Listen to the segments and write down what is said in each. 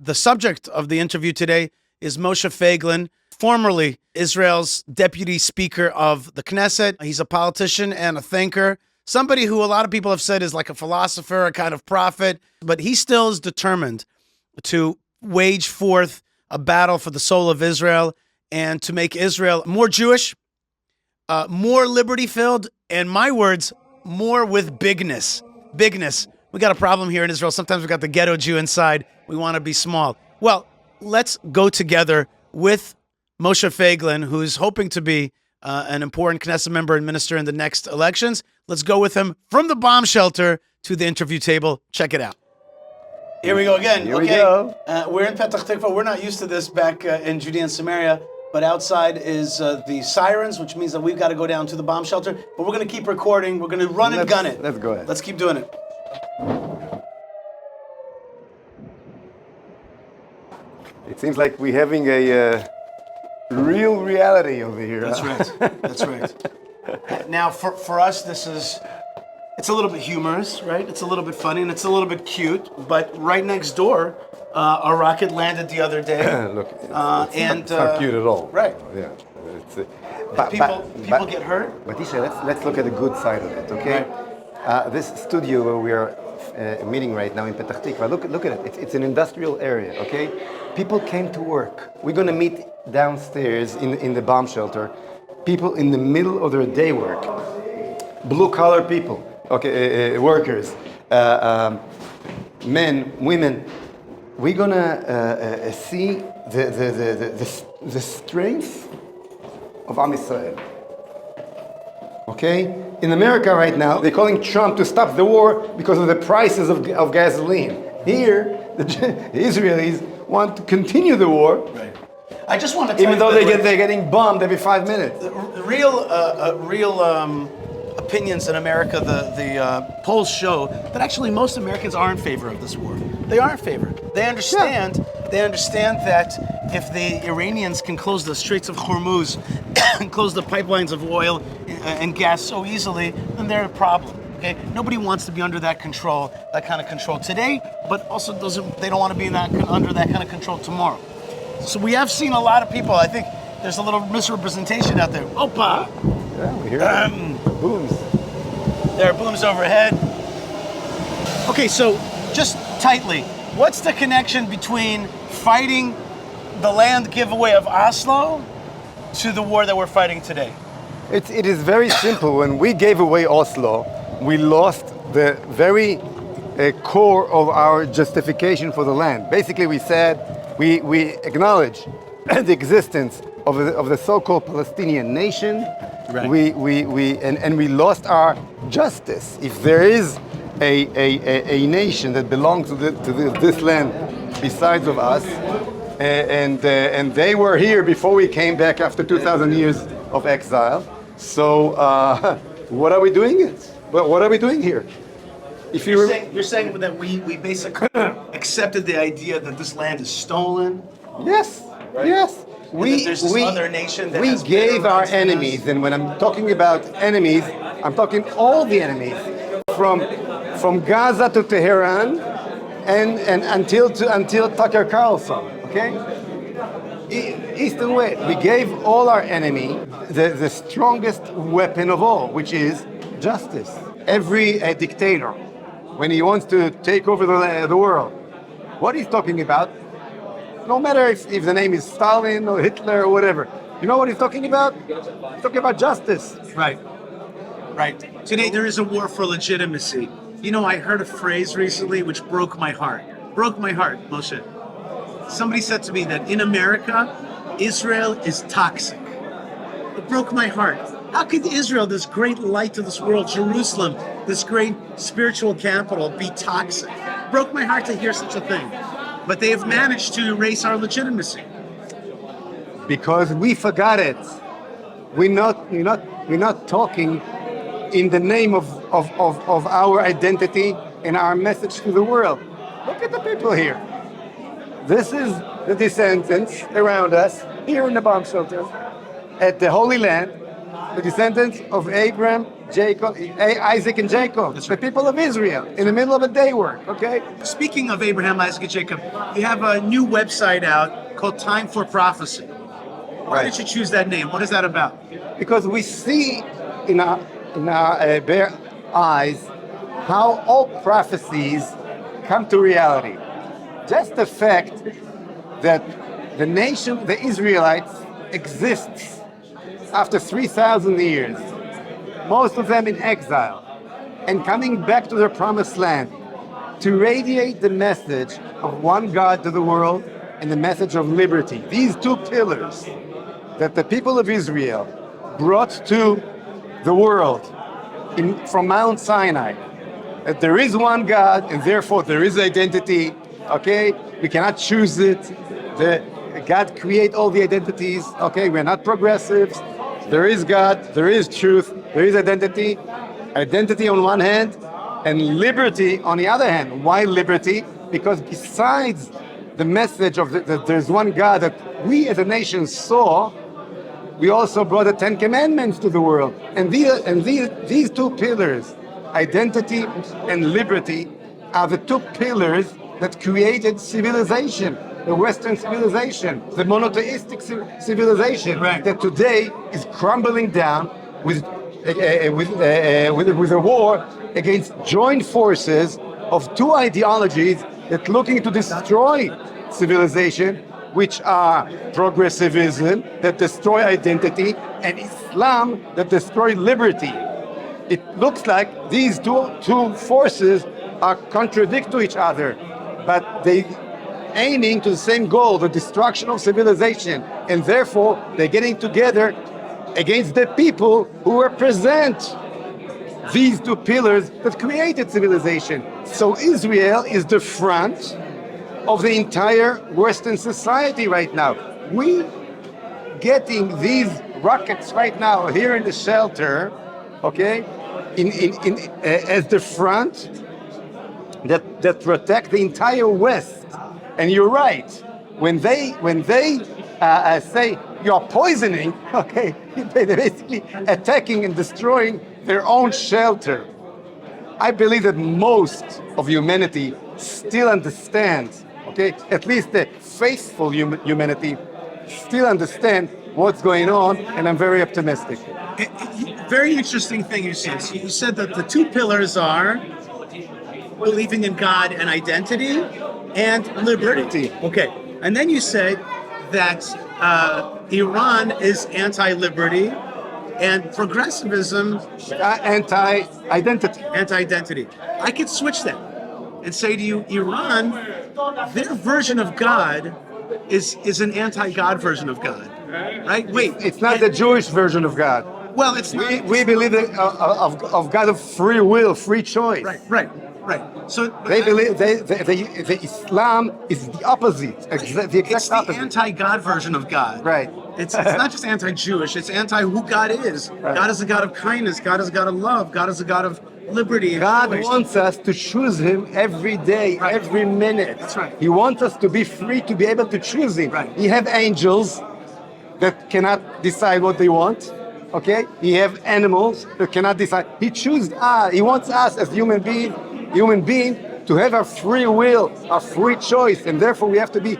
The subject of the interview today is Moshe Feiglin, formerly Israel's deputy speaker of the Knesset. He's a politician and a thinker, somebody who a lot of people have said is like a philosopher, a kind of prophet, but he still is determined to wage forth a battle for the soul of Israel and to make Israel more Jewish, more liberty-filled, and my words, more with bigness. Bigness. We got a problem here in Israel. Sometimes we got the ghetto Jew inside. We want to be small. Well, let's go together with Moshe Feiglin, who's hoping to be an important Knesset member and minister in the next elections. Let's go with him from the bomb shelter to the interview table. Check it out. Here we go again. Here we go. We're in Petach Tikva. We're not used to this back in Judea and Samaria, but outside is the sirens, which means that we've got to go down to the bomb shelter. But we're going to keep recording. We're going to run and gun it. Let's go ahead. Let's keep doing it. It seems like we're having a real reality over here. That's right. That's right. Now, for us, it's a little bit humorous, right? It's a little bit funny and it's a little bit cute. But right next door, a rocket landed the other day. Look, it's not cute at all. Right. Yeah. People get hurt. But Yishai, let's look at the good side of it, okay? Right. This studio where we are meeting right now in Petach Tikva, look at it. It's an industrial area, okay? People came to work. We're going to meet downstairs in the bomb shelter. People in the middle of their day work. Blue-collar people, okay, workers, men, women. We're going to see the strength of Am Yisrael. Okay? In America right now, they're calling Trump to stop the war because of the prices of gasoline. Here, the Israelis want to continue the war. Right. I just want to tell even you though they're getting bombed every 5 minutes. The real opinions in America, the polls show that actually most Americans are in favor of this war. They are in favor. They understand. Yeah. They understand that if the Iranians can close the Straits of Hormuz and close the pipelines of oil and gas so easily, then they're a problem. Okay, nobody wants to be under that control, that kind of control today, but also they don't want to be under that kind of control tomorrow. So we have seen a lot of people. I think there's a little misrepresentation out there. Opa! Yeah, we hear booms. There are booms overhead. Okay, so just tightly, what's the connection between fighting the land giveaway of Oslo to the war that we're fighting today? It is very simple. When we gave away Oslo, we lost the very core of our justification for the land. Basically, we said we acknowledge the existence of the so-called Palestinian nation. Right. We lost our justice. If there is a nation that belongs to this land besides of us, and they were here before we came back after 2,000 years of exile. So what are we doing? What are we doing here? If you're saying that we basically accepted the idea that this land is stolen. Yes. Right? Yes. There's this other nation that we gave our enemies, and when I'm talking about enemies, I'm talking all the enemies, from Gaza to Tehran, and until Tucker Carlson. Okay. East and West. We gave all our enemy the strongest weapon of all, which is justice. Every dictator, when he wants to take over the world, what he's talking about, no matter if the name is Stalin or Hitler or whatever, you know what he's talking about? He's talking about justice. Right. Right. Today there is a war for legitimacy. You know, I heard a phrase recently which broke my heart. Broke my heart, Moshe. Somebody said to me that in America, Israel is toxic. It broke my heart. How could Israel, this great light to this world, Jerusalem, this great spiritual capital, be toxic? It broke my heart to hear such a thing. But they have managed to erase our legitimacy. Because we forgot it. We're not talking in the name of our identity and our message to the world. Look at the people here. This is the descendants around us, here in the bomb shelter, at the Holy Land. the descendants of Abraham, Jacob, Isaac, and Jacob, the people of Israel, in the middle of a day work, okay? Speaking of Abraham, Isaac, and Jacob, you have a new website out called Time for Prophecy. Why did you choose that name? What is that about? Because we see in our bare eyes how all prophecies come to reality. Just the fact that the nation, the Israelites, exists after 3,000 years, most of them in exile, and coming back to their promised land to radiate the message of one God to the world and the message of liberty. These two pillars that the people of Israel brought to the world from Mount Sinai, that there is one God and therefore there is identity, okay? We cannot choose it. God create all the identities, okay? We're not progressives. There is God, there is truth, there is identity. Identity on one hand and liberty on the other hand. Why liberty? Because besides the message of that there's one God that we as a nation saw, we also brought the Ten Commandments to the world. And these two pillars, identity and liberty, are the two pillars that created civilization, the Western civilization, the monotheistic civilization that today is crumbling down with a war against joint forces of two ideologies that looking to destroy civilization, which are progressivism that destroy identity and Islam that destroy liberty. It looks like these two forces are contradict to each other, but they aiming to the same goal, the destruction of civilization, and therefore they're getting together against the people who represent these two pillars that created civilization. So Israel is the front of the entire Western society right now. We getting these rockets right now here in the shelter, okay, as the front that protect the entire West. And you're right. When they say you're poisoning, okay, they're basically attacking and destroying their own shelter. I believe that most of humanity still understands, okay, at least the faithful humanity still understand what's going on, and I'm very optimistic. Very interesting thing you said. So you said that the two pillars are believing in God and identity and liberty. Okay. And then you said that Iran is anti-liberty and progressivism anti-identity. Anti-identity. I could switch that and say to you, Iran, their version of God is an anti-God version of God, right? Wait, it's not the Jewish version of God. Well, it's not. We believe of God of free will, free choice. Right. So they believe the Islam is the opposite, the exact it's the opposite. anti-God version of God. Right. It's not just anti-Jewish. It's anti who God is. Right. God is a God of kindness. God is a God of love. God is a God of liberty. And God choice. wants us to choose Him every day, every minute. That's right. He wants us to be free to be able to choose Him. Right. You have angels that cannot decide what they want. Okay. You have animals that cannot decide. He chooses us. He wants us as human being to have our free will, our free choice, and therefore we have to be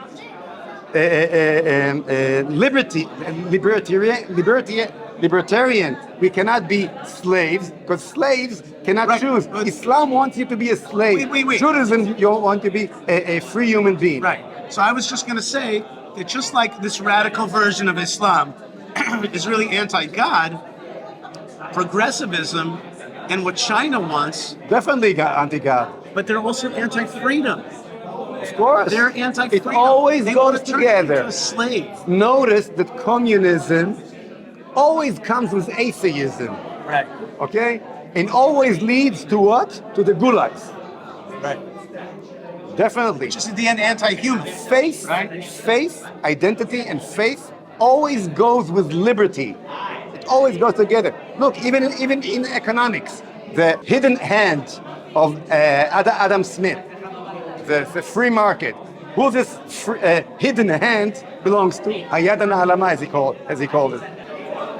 libertarian. We cannot be slaves because slaves cannot choose. Islam wants you to be a slave. Wait. Judaism, you want to be a free human being. Right. So I was just going to say that just like this radical version of Islam is really anti-God, progressivism and what China wants. Definitely anti-God. But they're also anti-freedom. Of course. They're anti-freedom. It always they goes turn together. Into a slave. Notice that communism always comes with atheism. Right. Okay? And always leads to what? To the gulags. Right. Definitely. Which is at the end anti-human. Faith, right? Faith, identity, and faith always goes with liberty. It always goes together. Look, even in economics, the hidden hand of Adam Smith, the free market. Who this hidden hand belongs to? Hayat al-Alama, as he called it.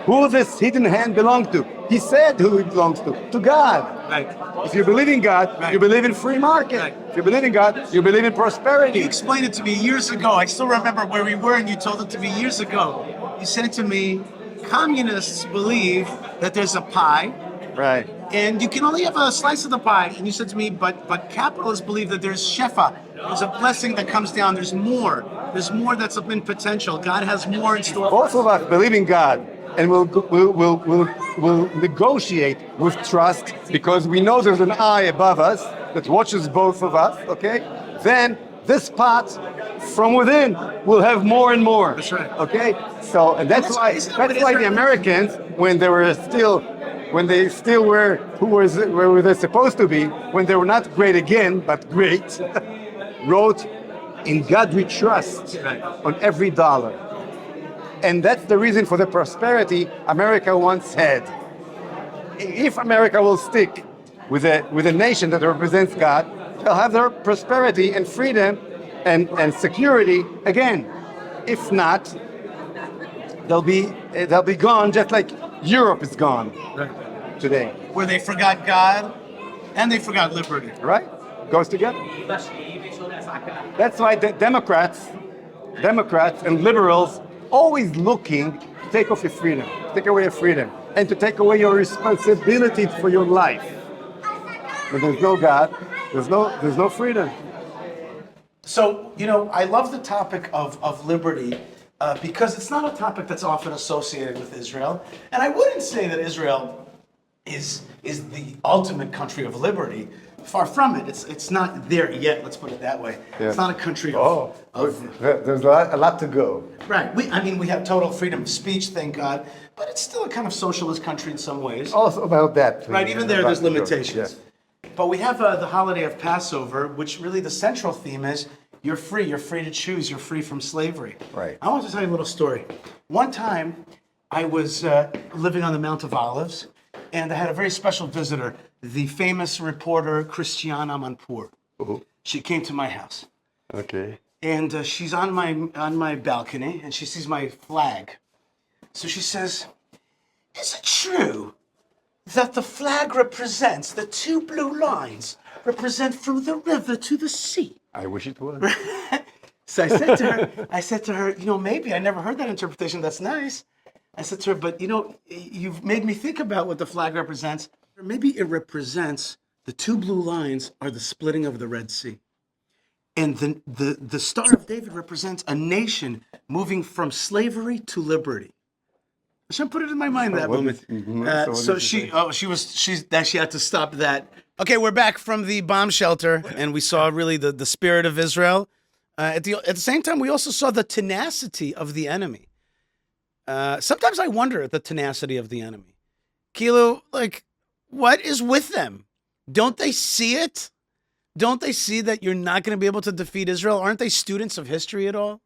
Who this hidden hand belong to? He said who it belongs to God. Right. If you believe in God, Right. you believe in free market. Right. If you believe in God, you believe in prosperity. You explained it to me years ago. I still remember where we were, and you told it to me years ago. You said to me, communists believe that there's a pie, Right. and you can only have a slice of the pie. And you said to me, but capitalists believe that there's shefa. There's a blessing that comes down. There's more. There's more that's in potential. God has more in store. Both of us believe in God, and we'll negotiate with trust because we know there's an eye above us that watches both of us, okay? Then this pot from within will have more and more. That's right. Okay? So and that's why the Americans, when they still were where were they supposed to be, when they were not great again, but great, wrote in God we trust on every dollar. And that's the reason for the prosperity America once had. If America will stick with a nation that represents God, they'll have their prosperity and freedom and security again. If not, they'll be gone just like Europe is gone today. Where they forgot God and they forgot liberty. Right? Goes together. That's why the Democrats and liberals always looking to take off your freedom, take away your freedom, and to take away your responsibility for your life. When there's no God, there's no freedom. So, I love the topic of liberty because it's not a topic that's often associated with Israel. And I wouldn't say that Israel is the ultimate country of liberty. Far from it. It's not there yet, let's put it that way. Yeah. It's not a country of there's a lot to go. Right. We have total freedom of speech, thank God, but it's still a kind of socialist country in some ways. Also about that. Please. Right, even there's limitations. Sure. Yes. But we have the holiday of Passover, which really the central theme is you're free to choose, you're free from slavery. Right. I want to tell you a little story. One time, I was living on the Mount of Olives, and I had a very special visitor, the famous reporter Christiana Manpour. Uh-huh. She came to my house. Okay. And she's on my balcony, and she sees my flag. So she says, "Is it true that the flag represents the two blue lines represent from the river to the sea?" I wish it was. So I said to her, maybe I never heard that interpretation. That's nice. I said to her, but you've made me think about what the flag represents. Maybe it represents the two blue lines are the splitting of the Red Sea. And the Star of David represents a nation moving from slavery to liberty. Hashem put it in my mind that moment. So she had to stop that. Okay, we're back from the bomb shelter, and we saw really the spirit of Israel. At the same time, we also saw the tenacity of the enemy. Sometimes I wonder at the tenacity of the enemy. Kilo, what is with them? Don't they see it? Don't they see that you're not going to be able to defeat Israel? Aren't they students of history at all?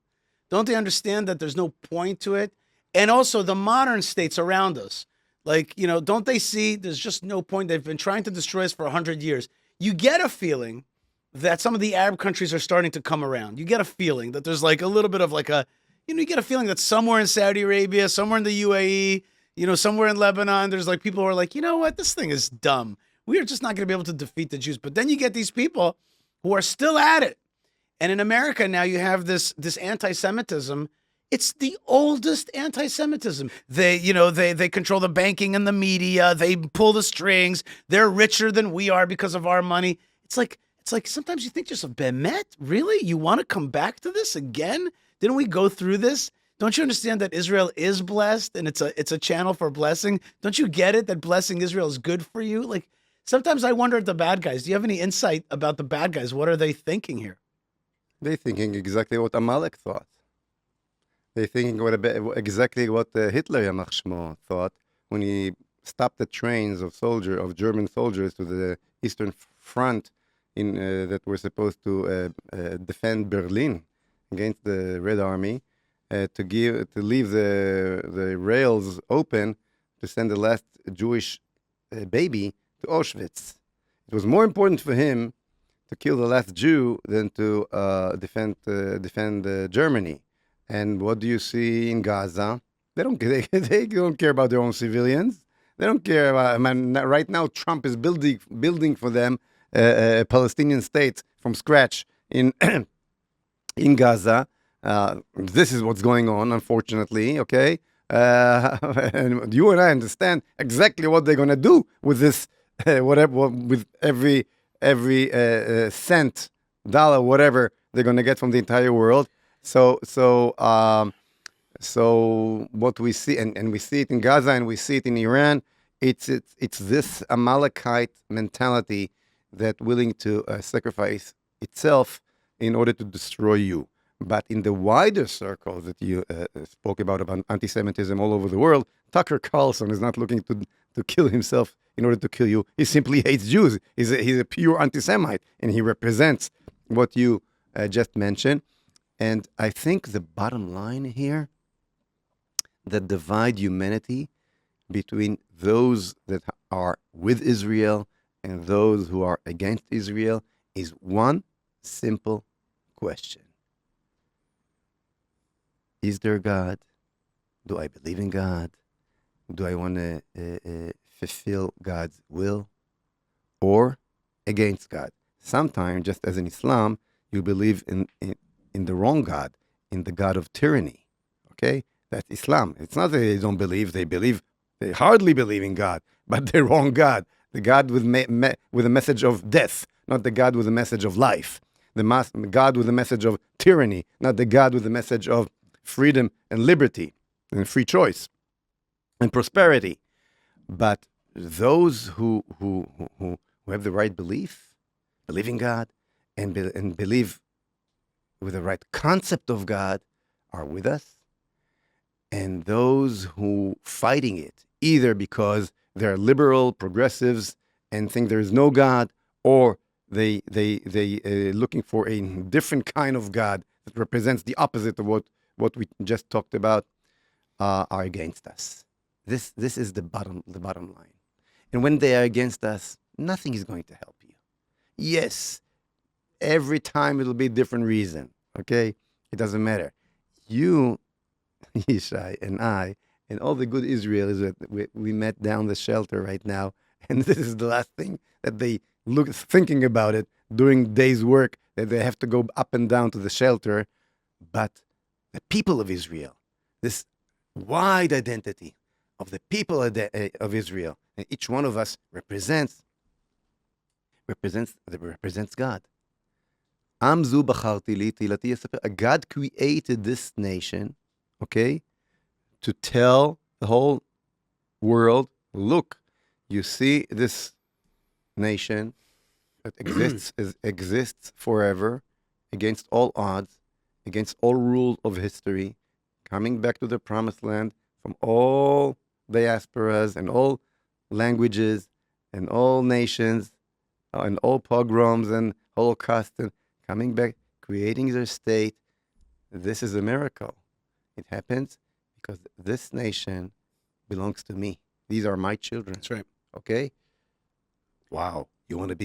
Don't they understand that there's no point to it? And also the modern states around us. Don't they see there's just no point? They've been trying to destroy us for 100 years. You get a feeling that some of the Arab countries are starting to come around. You get a feeling that there's a little bit of you get a feeling that somewhere in Saudi Arabia, somewhere in the UAE, somewhere in Lebanon, there's people who are you know what, this thing is dumb. We are just not going to be able to defeat the Jews. But then you get these people who are still at it. And in America now you have this anti-Semitism. It's the oldest anti-Semitism. They control the banking and the media. They pull the strings. They're richer than we are because of our money. It's like sometimes you think to yourself, Bemet, really? You want to come back to this again? Didn't we go through this? Don't you understand that Israel is blessed and it's a channel for blessing? Don't you get it that blessing Israel is good for you? Sometimes I wonder at the bad guys. Do you have any insight about the bad guys? What are they thinking here? They're thinking exactly what Amalek thought. They're thinking exactly what Hitler Yamach Shmo thought when he stopped the trains of German soldiers to the Eastern Front that were supposed to defend Berlin against the Red Army, to leave the rails open to send the last Jewish baby to Auschwitz. It was more important for him to kill the last Jew than to defend Germany. And what do you see in Gaza? They don't care about their own civilians. They don't care about. I mean, right now, Trump is building for them a Palestinian state from scratch in in Gaza. This is what's going on, unfortunately. Okay, and you and I understand exactly what they're gonna do with this, with every cent, dollar, whatever they're gonna get from the entire world. So what we see, and we see it in Gaza, and we see it in Iran. It's this Amalekite mentality that willing to sacrifice itself in order to destroy you. But in the wider circle that you spoke about anti-Semitism all over the world, Tucker Carlson is not looking to kill himself in order to kill you. He simply hates Jews. He's a pure anti-Semite, and he represents what you just mentioned. And I think the bottom line here that divide humanity between those that are with Israel and those who are against Israel is one simple question. Is there God? Do I believe in God? Do I want to fulfill God's will? Or against God? Sometimes, just as in Islam, you believe in the wrong God, in the God of tyranny. Okay? That's Islam. It's not that they don't believe, they hardly believe in God, but the wrong God. The God with a message of death, not the God with a message of life. The God with a message of tyranny, not the God with a message of freedom and liberty and free choice and prosperity. But those who have the right belief in God, and believe with the right concept of God are with us. And those who fighting it, either because they're liberal, progressives, and think there is no God, or they looking for a different kind of God that represents the opposite of what we just talked about, are against us. This is the bottom line. And when they are against us, nothing is going to help you. Yes, every time it'll be a different reason. Okay, it doesn't matter. You, Yishai, and I, and all the good Israelis that we met down the shelter right now, and this is the last thing that they thinking about it during day's work, that they have to go up and down to the shelter. But the people of Israel, this wide identity of the people of Israel, and each one of us represents God. God created this nation, okay, to tell the whole world, look, you see this nation that exists forever, against all odds, against all rules of history, coming back to the promised land from all diasporas and all languages and all nations and all pogroms and Holocaust, and coming back, creating their state. This is a miracle. It happens because this nation belongs to me. These are my children. That's right. Okay? Wow. You want to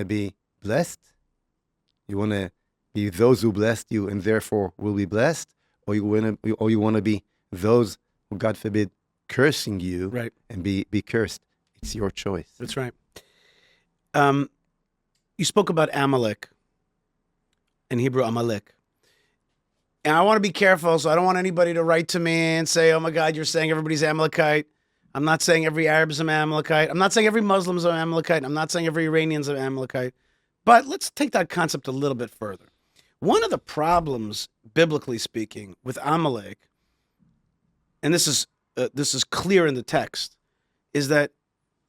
be blessed? You want to be those who blessed you and therefore will be blessed? Or you want to be those who, God forbid, cursing you, right, and be cursed? It's your choice. That's right. You spoke about Amalek, in Hebrew, Amalek. And I want to be careful, so I don't want anybody to write to me and say, oh my God, you're saying everybody's Amalekite. I'm not saying every Arab's an Amalekite. I'm not saying every Muslim's an Amalekite. I'm not saying every Iranian's an Amalekite. But let's take that concept a little bit further. One of the problems, biblically speaking, with Amalek, and this is clear in the text, is that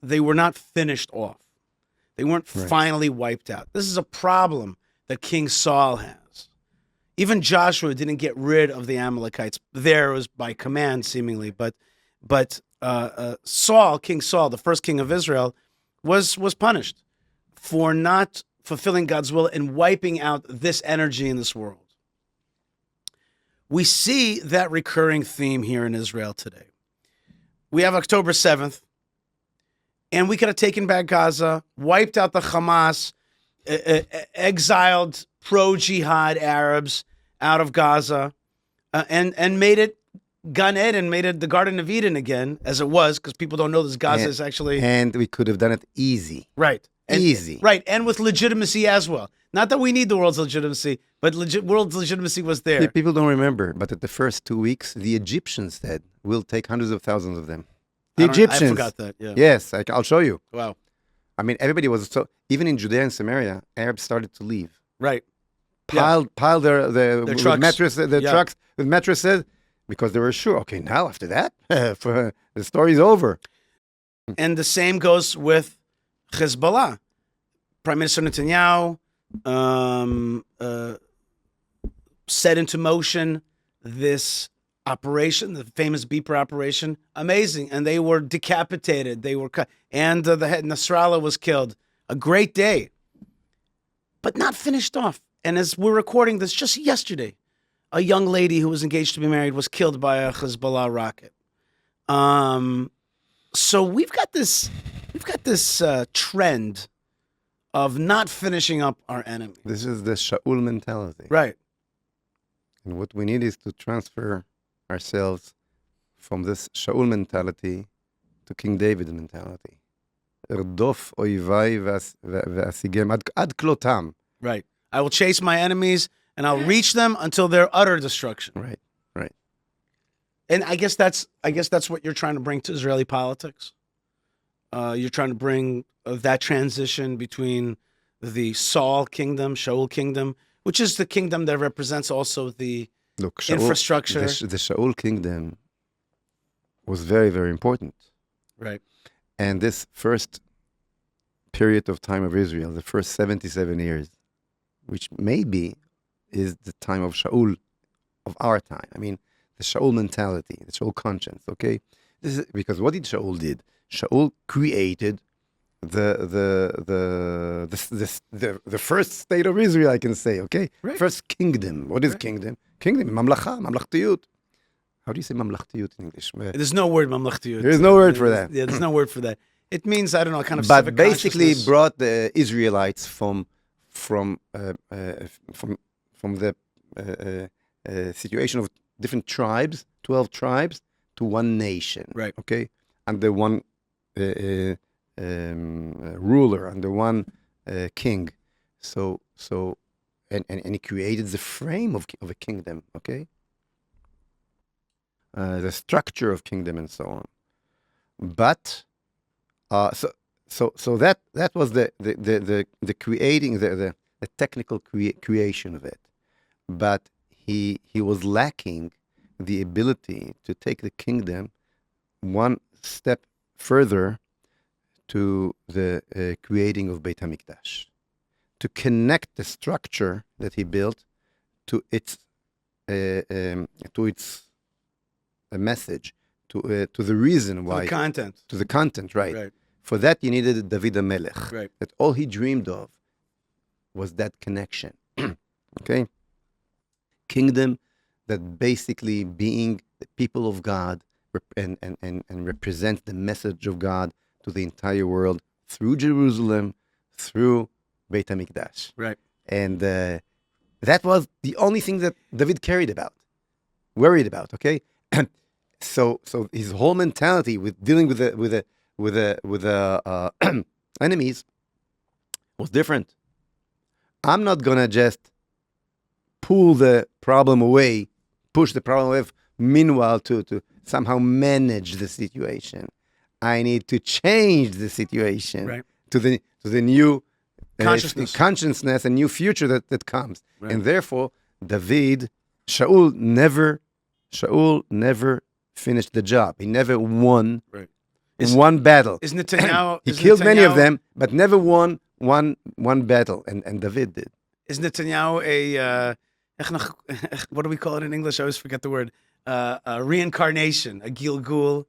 they were not finished off. They weren't finally wiped out. This is a problem that King Saul has. Even Joshua didn't get rid of the Amalekites. There it was by command, seemingly, but Saul, King Saul, the first king of Israel, was punished for not fulfilling God's will and wiping out this energy in this world. We see that recurring theme here in Israel today. We have October 7th, and we could have taken back Gaza, wiped out the Hamas, exiled pro-jihad Arabs out of Gaza, and made it Gan Eden, made it the Garden of Eden again, as it was, because people don't know this. Gaza is actually And we could have done it easy. right. Easy. Right, and with legitimacy as well. Not that we need the world's legitimacy, but world's legitimacy was there. People don't remember, but at the first 2 weeks, the Egyptians said, we'll take hundreds of thousands of them. The Egyptians. I forgot that, yeah. Yes, I'll show you. Wow. I mean, everybody was so, even in Judea and Samaria, Arabs started to leave. Right. Piled their trucks. Trucks with mattresses, because they were sure, okay, now after that, the story's over. And the same goes with Hezbollah. Prime Minister Netanyahu set into motion this operation, the famous Beeper operation. Amazing. And they were decapitated. They were cut. And the head Nasrallah was killed. A great day. But not finished off. And as we're recording this just yesterday, a young lady who was engaged to be married was killed by a Hezbollah rocket. So we've got this trend of not finishing up our enemy. This is the Shaul mentality. Right. And what we need is to transfer ourselves from this Shaul mentality to King David mentality. Erdof oivai ve'asigem ad klotam. Right. I will chase my enemies and I'll reach them until their utter destruction. Right. And I guess that's what you're trying to bring to Israeli politics. You're trying to bring that transition between the Saul kingdom, Shaul kingdom, which is the kingdom that represents also the infrastructure. The Shaul kingdom was very, very important. Right. And this first period of time of Israel, the first 77 years, which maybe is the time of Shaul of our time. I mean, the Shaul mentality, the Shaul conscience, okay? This is because what did Shaul did? Shaul created the first state of Israel, I can say, okay? Right. First kingdom. What is kingdom? Kingdom, mamlacha, mamlachtiyut. How do you say mamlachtiyut in English? There's no word mamlachtiyut. There is no word for that. Yeah, there's no word for that. It means, I don't know, kind of but civic basically consciousness. brought the Israelites from the situation of different tribes, 12 tribes, to one nation. Right. Okay, under one ruler, under one king. So and he created the frame of a kingdom. Okay, the structure of kingdom and so on. But so that was the creating the technical creation of it, but he was lacking the ability to take the kingdom one step further to the creating of Beit HaMikdash, to connect the structure that he built to its message, to the reason why, To the content. right? For that you needed David HaMelech. Right. That all he dreamed of was that connection. Okay, kingdom that basically being the people of God and represent the message of God to the entire world through Jerusalem, through Beit HaMikdash. Right. And that was the only thing that David worried about. Okay, so his whole mentality with dealing with the enemies was different. I'm not gonna just push the problem away. Meanwhile, to somehow manage the situation, I need to change the situation to the new consciousness and new future that comes. Right. And therefore, Shaul never finished the job. He never won one battle. Is Netanyahu? He killed many of them, but never won one battle. And David did. Is Netanyahu a what do we call it in English? I always forget the word. A reincarnation, a Gilgul,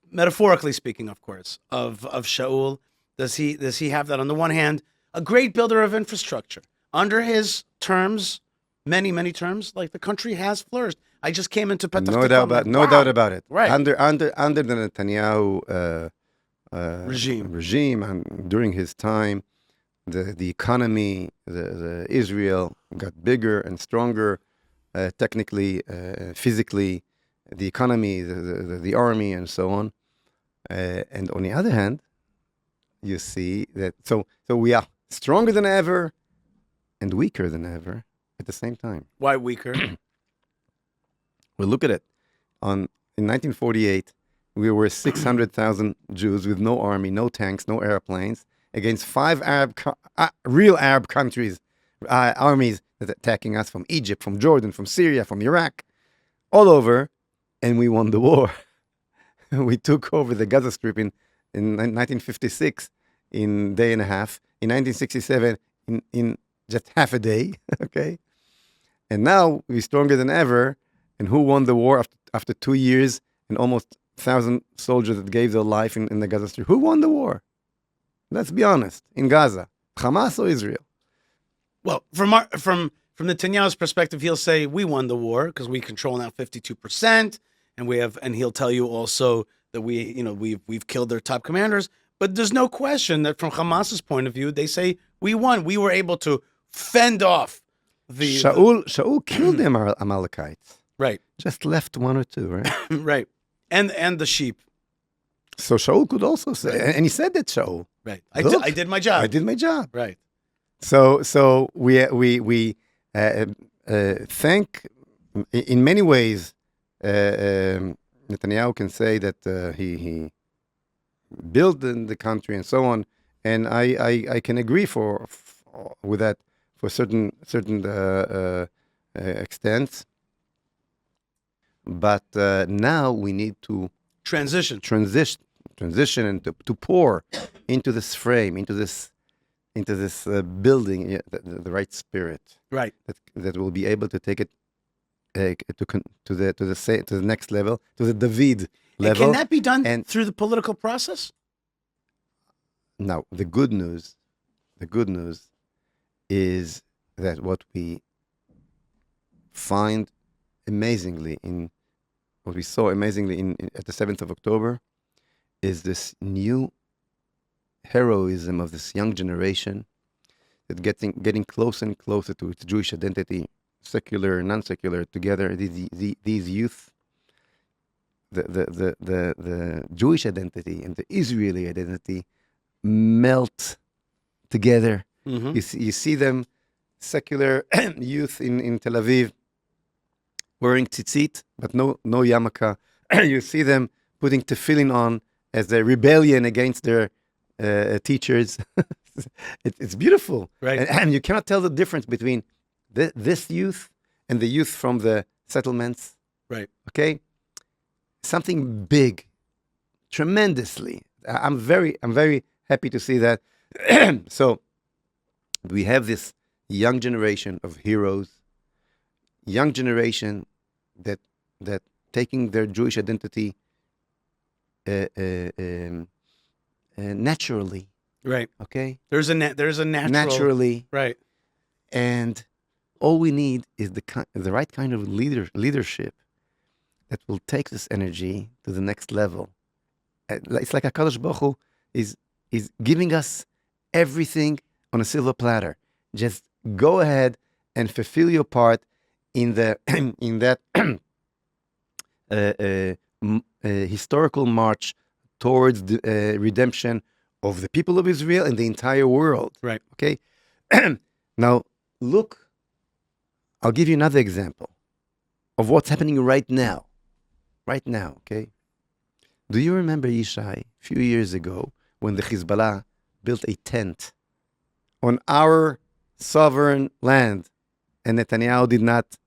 metaphorically speaking, of course, of Shaul. Does he have that? On the one hand, a great builder of infrastructure. Under his terms, many terms, like the country has flourished. I just came into Petah No doubt about it. Right. Under the Netanyahu regime and during his time, the economy, the Israel got bigger and stronger, technically, physically, the economy, the army, and so on. And on the other hand, you see that so we are stronger than ever and weaker than ever at the same time. Why weaker? Well, look at it. In 1948, we were 600,000 Jews with no army, no tanks, no airplanes, against 5 real Arab countries, armies that attacking us from Egypt, from Jordan, from Syria, from Iraq, all over, and we won the war. We took over the Gaza Strip in 1956 in a day and a half, in 1967 in just half a day, okay? And now we're stronger than ever, and who won the war after 2 years and almost 1,000 soldiers that gave their life in the Gaza Strip? Who won the war? Let's be honest, in Gaza, Hamas or Israel? Well, from Netanyahu's perspective, he'll say we won the war because we control now 52%, and he'll tell you also that we've killed their top commanders. But there's no question that from Hamas's point of view, they say we won. We were able to fend off the Shaul killed them Amalekites. Right. Just left 1 or 2, right? Right. And the sheep. So Shaul could also say, and he said that, Shaul. Right. Look, I did my job. I did my job. Right. So we thank, in many ways, Netanyahu can say that he built the country and so on, and I can agree with that for certain extents. But now we need to Transition and to pour into this frame, into this building, the right spirit, right, that will be able to take it to the next level, to the David level. And can that be done through the political process? Now, the good news is that what we find amazingly what we saw amazingly at the 7th of October is this new heroism of this young generation that getting closer and closer to its Jewish identity, secular and non-secular together. These youth, the Jewish identity and the Israeli identity melt together. Mm-hmm. You see them, secular youth in Tel Aviv, wearing tzitzit, but no yarmulke. You see them putting tefillin on as a rebellion against their teachers. It's beautiful. Right. And you cannot tell the difference between this youth and the youth from the settlements. Right. Okay? Something big, tremendously. I'm very happy to see that. So we have this young generation of heroes, young generation that taking their Jewish identity naturally. Right. Okay. There's a natural. Naturally. Right. And all we need is the right kind of leadership that will take this energy to the next level. It's like HaKadosh Baruch Hu is giving us everything on a silver platter. Just go ahead and fulfill your part in that historical march towards the redemption of the people of Israel and the entire world. Right. Okay. Now, look, I'll give you another example of what's happening right now. Right now, okay? Do you remember, Yishai, a few years ago, when the Hezbollah built a tent on our sovereign land and Netanyahu did not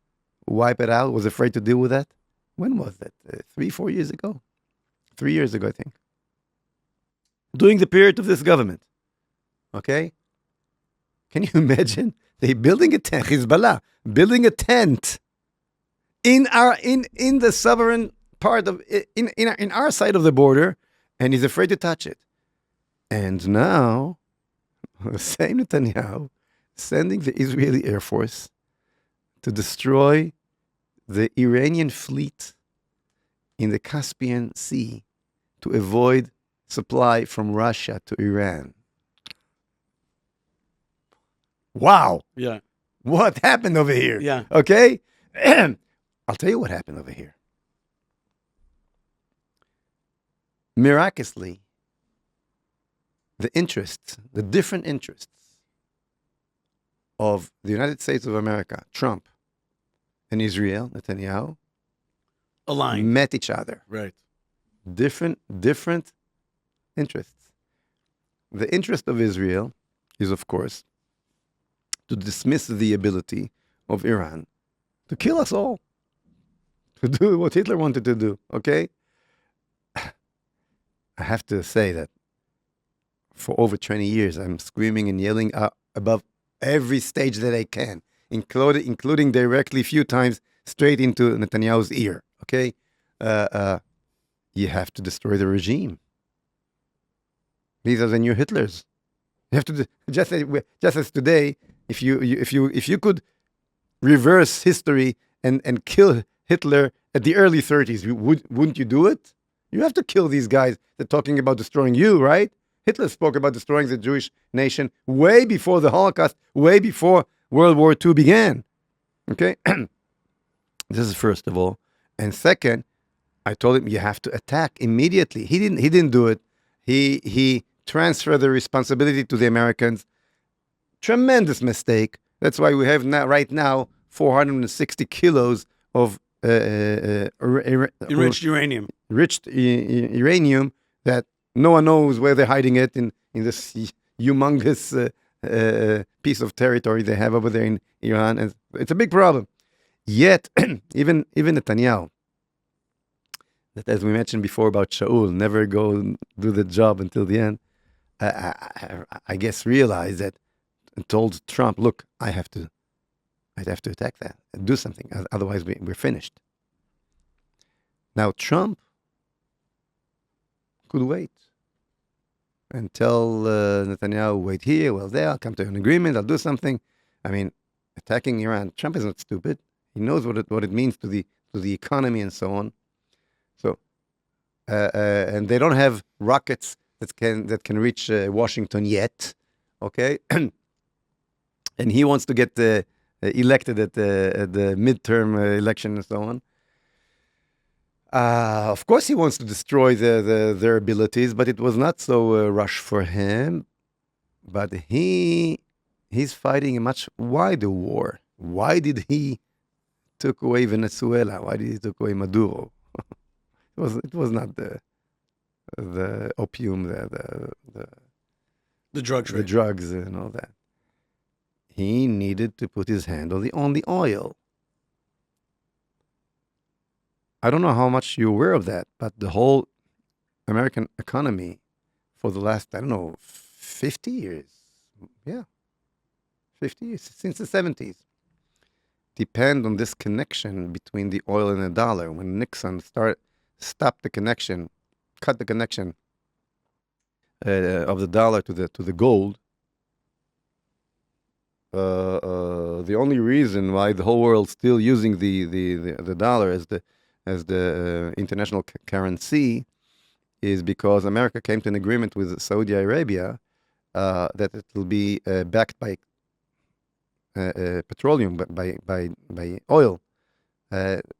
wipe it out, was afraid to deal with that? When was that? 3-4 years ago? 3 years ago, I think. During the period of this government. Okay? Can you imagine? They building a tent, Hezbollah, building a tent in the sovereign part of in our side of the border, and he's afraid to touch it. And now, the same Netanyahu sending the Israeli Air Force to destroy the Iranian fleet in the Caspian Sea to avoid supply from Russia to Iran. Wow. Yeah. What happened over here? Yeah. Okay? I'll tell you what happened over here. miraculously, the different interests of the United States of America, Trump, and Israel, Netanyahu, Aligned. met each other. Right. Different interests. The interest of Israel is, of course, to dismiss the ability of Iran to kill us all, to do what Hitler wanted to do, okay? I have to say that for over 20 years, I'm screaming and yelling above every stage that I can, including directly a few times straight into Netanyahu's ear, okay? You have to destroy the regime. These are the new Hitlers. You have to just as today, if you could reverse history and kill Hitler at the early 30s, wouldn't you do it? You have to kill these guys that are talking about destroying you, right? Hitler spoke about destroying the Jewish nation way before the Holocaust, way before World War II began. Okay? This is first of all. And second, I told him you have to attack immediately. He didn't do it. He transferred the responsibility to the Americans. Tremendous mistake. That's why we have right now 460 kilos of Enriched uranium. Uranium that no one knows where they're hiding it in this humongous piece of territory they have over there in Iran. And it's a big problem. Yet, even Netanyahu, that as we mentioned before about Shaul, never go do the job until the end, I guess realized that and told Trump, look, I'd have to attack that and do something. Otherwise, we're finished. Now, Trump could wait and tell Netanyahu, wait here, well there, I'll come to an agreement, I'll do something. I mean, attacking Iran, Trump is not stupid. He knows what it means to the economy and so on. So, and they don't have rockets that can reach Washington yet, okay? And he wants to get elected at the midterm election and so on. Of course, he wants to destroy their abilities, but it was not so rush for him. But he's fighting a much wider war. Why did he took away Venezuela? Why did he took away Maduro? It was not the opium, the drug trade, the drugs and all that. He needed to put his hand on the oil. I don't know how much you're aware of that, but the whole American economy for the last, 50 years, 50 years, since the 70s, depend on this connection between the oil and the dollar. When Nixon stopped the connection, cut the connection of the dollar to the gold, the only reason why the whole world's still using the dollar as the international currency is because America came to an agreement with Saudi Arabia that it will be backed by petroleum, by oil.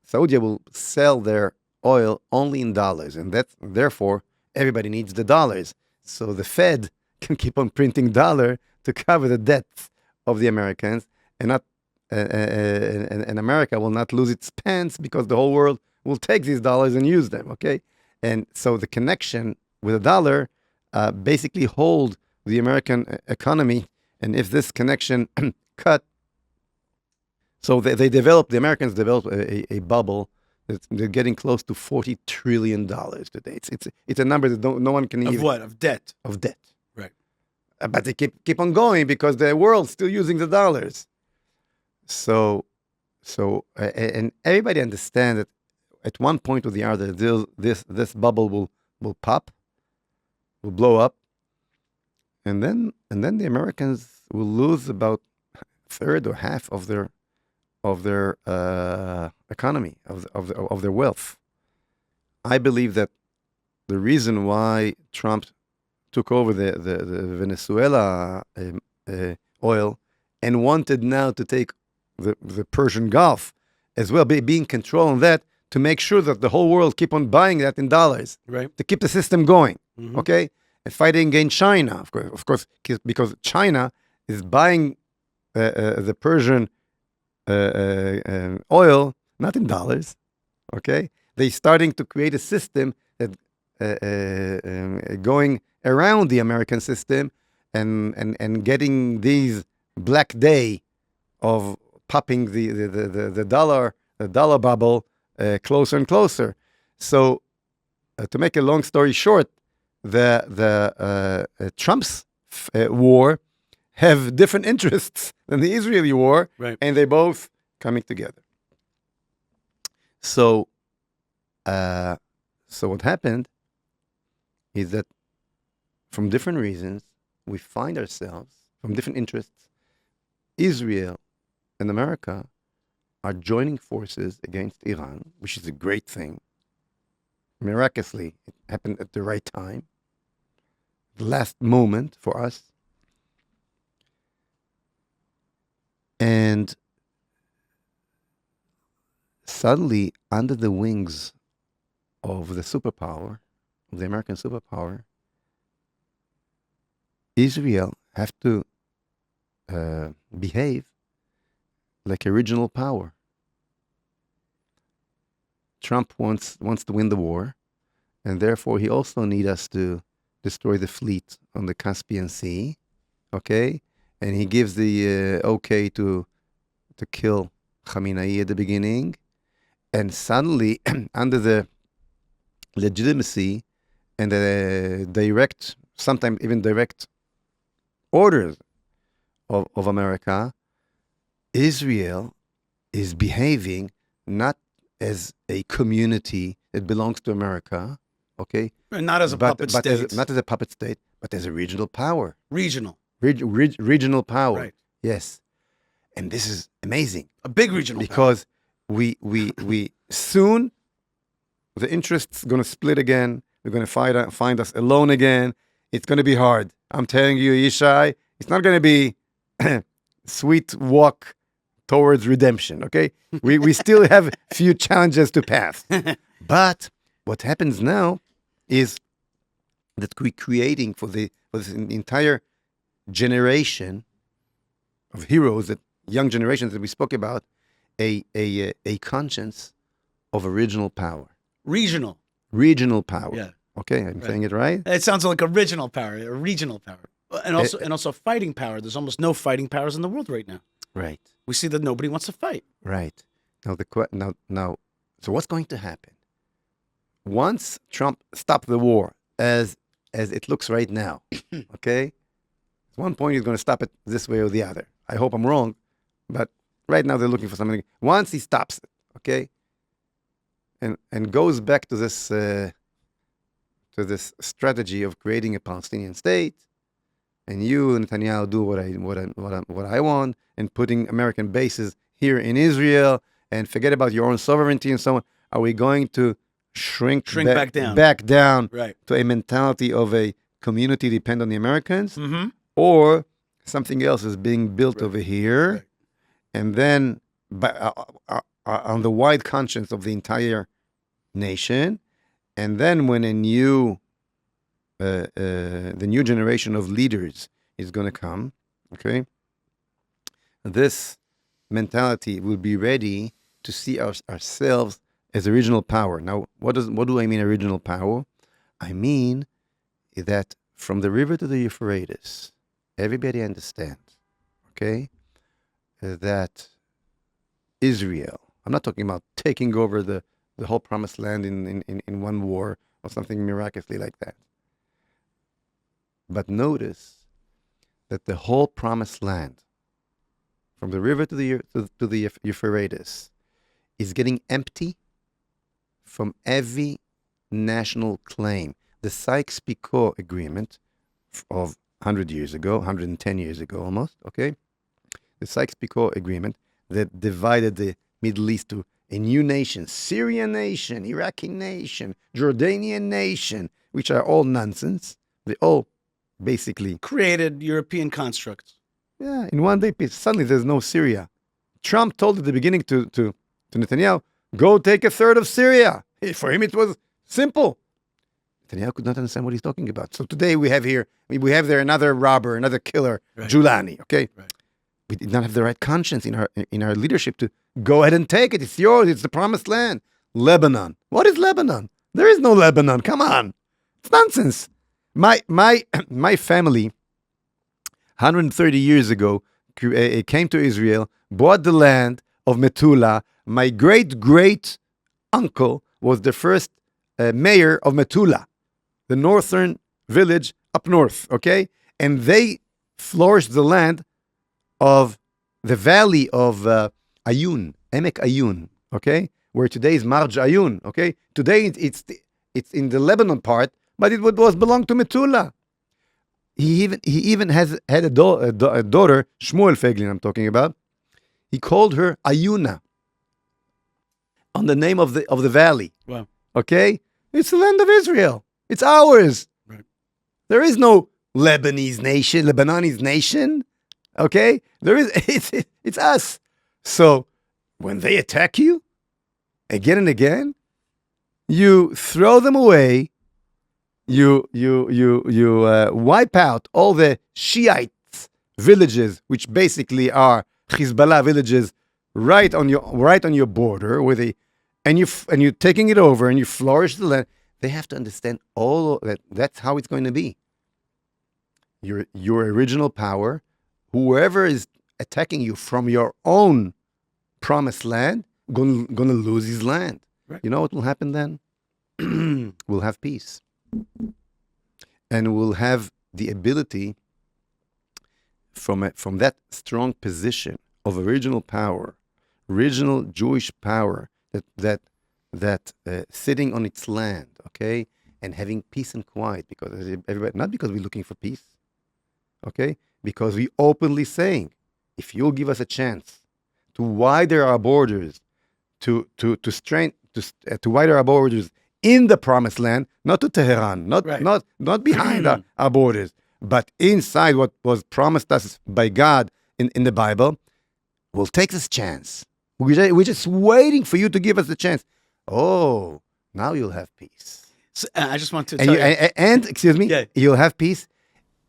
Saudi will sell their oil only in dollars, and therefore everybody needs the dollars. So the Fed can keep on printing dollar to cover the debts of the Americans, and not and America will not lose its pants because the whole world will take these dollars and use them. Okay, and so the connection with the dollar basically hold the American economy. And if this connection cut, so the Americans developed a bubble. They're getting close to $40 trillion today. It's a number that no one can even... Of what? Of debt. Of debt. Right. But they keep on going because the world's still using the dollars. So and everybody understands that at one point or the other, this bubble will pop, will blow up, and then the Americans will lose about a third or half of their economy, of their wealth. I believe that the reason why Trump took over the Venezuela oil and wanted now to take the Persian Gulf as well, being control on that, to make sure that the whole world keep on buying that in dollars, Right. to keep the system going, Mhm. okay? And fighting against China, of course, because China is buying the Persian oil, not in dollars, okay? They're starting to create a system that going around the American system and getting these black day of popping the dollar bubble closer and closer. So to make a long story short, the Trump's war have different interests than the Israeli war, Right. and they both coming together. So what happened is that from different reasons, we find ourselves, from different interests, Israel and America are joining forces against Iran, which is a great thing. Miraculously, it happened at the right time, the last moment for us. And suddenly, under the wings of the superpower, of the American superpower, Israel have to behave like a regional power. Trump wants to win the war, and therefore he also needs us to destroy the fleet on the Caspian Sea, okay? And he gives the okay to kill Khamenei at the beginning, and suddenly, under the legitimacy and the direct, sometimes even direct orders of America, Israel is behaving not as a community that belongs to America, okay? And not as a puppet state. Not as a puppet state, but as a regional power. Regional. Regional power. Right. Yes. And this is amazing. A big regional power. Because we soon, the interests going to split again. We're going to find us alone again. It's going to be hard. I'm telling you, Yishai, it's not going to be sweet walk towards redemption, okay? We still have a few challenges to pass. But what happens now is that we're creating for this entire generation of heroes, that young generations that we spoke about, a conscience of original power. Regional power. Yeah. Okay, I'm saying it right? It sounds like original power, a regional power. And also fighting power. There's almost no fighting powers in the world right now. Right. We see that nobody wants to fight. Right. Now, so what's going to happen? Once Trump stops the war, as it looks right now, okay? At one point he's going to stop it this way or the other. I hope I'm wrong, but right now they're looking for something. Once he stops it, okay, and goes back to this strategy of creating a Palestinian state, and you, Netanyahu, do what I want, and putting American bases here in Israel, and forget about your own sovereignty and so on. Are we going to shrink back down Right. to a mentality of a community depend on the Americans, Mm-hmm. or something else is being built over here, Right. and then on the wide conscience of the entire nation, and then when the new generation of leaders is going to come, okay, this mentality will be ready to see ourselves as a regional power. Now, what do I mean, a regional power? I mean that from the river to the Euphrates, everybody understands, okay, that Israel, I'm not talking about taking over the whole promised land in one war or something miraculously like that. But notice that the whole promised land, from the river to the Euphrates, is getting empty from every national claim. The Sykes-Picot Agreement of 100 years ago, 110 years ago almost, okay? The Sykes-Picot Agreement that divided the Middle East to a new nation, Syrian nation, Iraqi nation, Jordanian nation, which are all nonsense. They all basically Created European constructs. in one day, suddenly there's no Syria. Trump told at the beginning to Netanyahu, Go take a third of Syria. For him, it was simple. Netanyahu could not understand what he's talking about. So today we have there another robber, another killer, Right. Giuliani. Okay, Right. we did not have the right conscience in our leadership to go ahead and take it. It's yours. It's the promised land. Lebanon. What is Lebanon? There is no Lebanon. Come on, it's nonsense. My family, 130 years ago, came to Israel, bought the land of Metula. My great uncle was the first mayor of Metula, the northern village up north, okay? And they flourished the land of the valley of Ayun, Emek Ayun, okay? Where today is Marj Ayun, okay? Today it's in the Lebanon part, but it was belonged to Metula. He even had a daughter, Shmuel Feiglin I'm talking about. He called her Ayuna on the name of the valley. Wow. Okay? It's the land of Israel. It's ours. Right. There is no Lebanese nation. Okay? It's us. So when they attack you again and again, you throw them away. You wipe out all the Shiite villages, which basically are Hezbollah villages, right on your border, and you're taking it over and you flourish the land. They have to understand all that. That's how it's going to be. Your original power, whoever is attacking you from your own promised land, gonna lose his land. Right. You know what will happen then? We'll have peace. And we'll have the ability from that strong position of original power, original Jewish power that sitting on its land, okay, and having peace and quiet, because everybody, not because we're looking for peace, okay, because we openly saying, if you'll give us a chance to widen our borders, to widen our borders in the promised land, not to Tehran, not behind our borders, but inside what was promised us by God in the Bible, we'll take this chance. We're just waiting for you to give us the chance. Oh, now you'll have peace. So, I just want to tell you. And excuse me, Yeah. you'll have peace,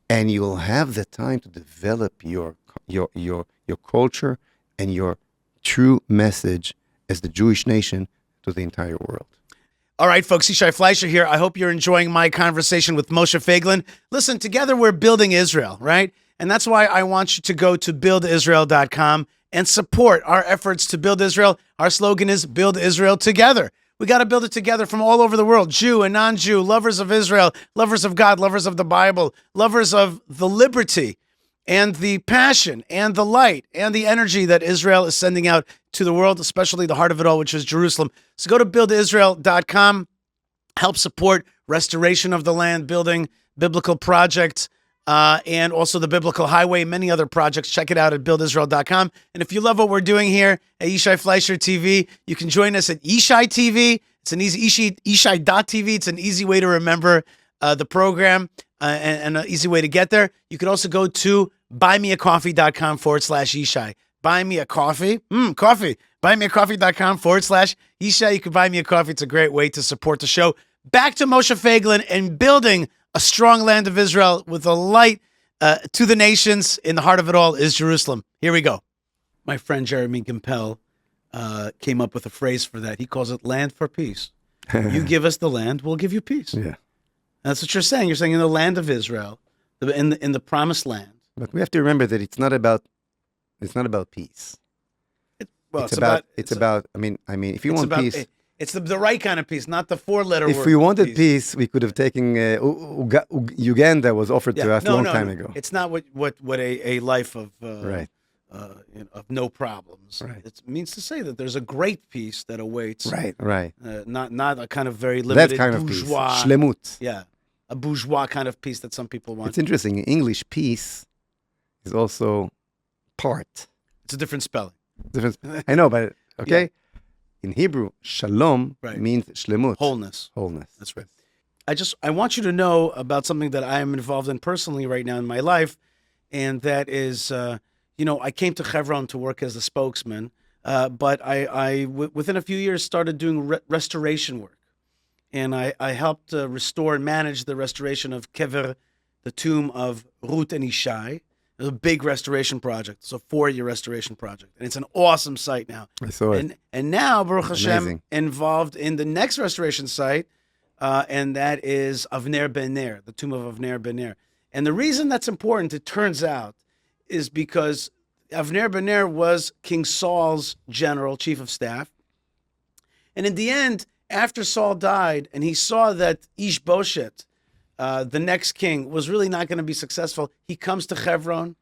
and you'll have the time to develop your culture and your true message as the Jewish nation to the entire world. All right, folks, Yishai Fleischer here. I hope you're enjoying my conversation with Moshe Feiglin. Listen, together we're building Israel, right? And that's why I want you to go to buildisrael.com and support our efforts to build Israel. Our slogan is Build Israel Together. We got to build it together from all over the world, Jew and non-Jew, lovers of Israel, lovers of God, lovers of the Bible, lovers of the liberty and the passion and the light and the energy that Israel is sending out to the world, especially the heart of it all, which is Jerusalem. So go to buildisrael.com, help support restoration of the land, building biblical projects, and also the Biblical Highway, many other projects. Check it out at buildisrael.com. And if you love what we're doing here at Yishai Fleischer TV, you can join us at Yishai TV. It's an easy, Yishai.tv. It's an easy way to remember the program and an easy way to get there. You could also go to buymeacoffee.com/Yishai. Buy me a coffee. Coffee. Buymeacoffee.com/Yishai. You can buy me a coffee. It's a great way to support the show. Back to Moshe Feiglin and building a strong land of Israel with a light to the nations. In the heart of it all is Jerusalem. Here we go. My friend Jeremy Gimpel came up with a phrase for that. He calls it land for peace. You give us the land, we'll give you peace. Yeah. That's what you're saying. You're saying in the land of Israel, in the promised land. But we have to remember that it's not about peace. It's about. I mean, if you want peace, it's the right kind of peace, not the four-letter word. if we wanted peace, we could have taken Uganda was offered to us a long time ago. It's not what a life of Right. Of no problems. Right. It means to say that there's a great peace that awaits. Right. Not a kind of very limited That kind bourgeois. of peace. Shlemut. Yeah, a bourgeois kind of peace that some people want. It's interesting. In English, peace is also part. It's a different spelling. I know, but okay. In Hebrew, shalom means shlemut. Wholeness. That's right. I want you to know about something that I am involved in personally right now in my life, and that is, I came to Hebron to work as a spokesman But within a few years, started doing restoration work. And I helped restore and manage the restoration of Kever, the tomb of Ruth and Yishai. It was a big restoration project. It's a 4-year restoration project. And it's an awesome site now. I saw it. And now, Baruch Hashem, Amazing. involved in the next restoration site, and that is Avner ben Ner, the tomb of Avner ben Ner. And the reason that's important, it turns out, is because Avner ben Ner was King Saul's general, chief of staff. And in the end, after Saul died, and he saw that Ishbosheth, the next king, was really not going to be successful, he comes to Hebron,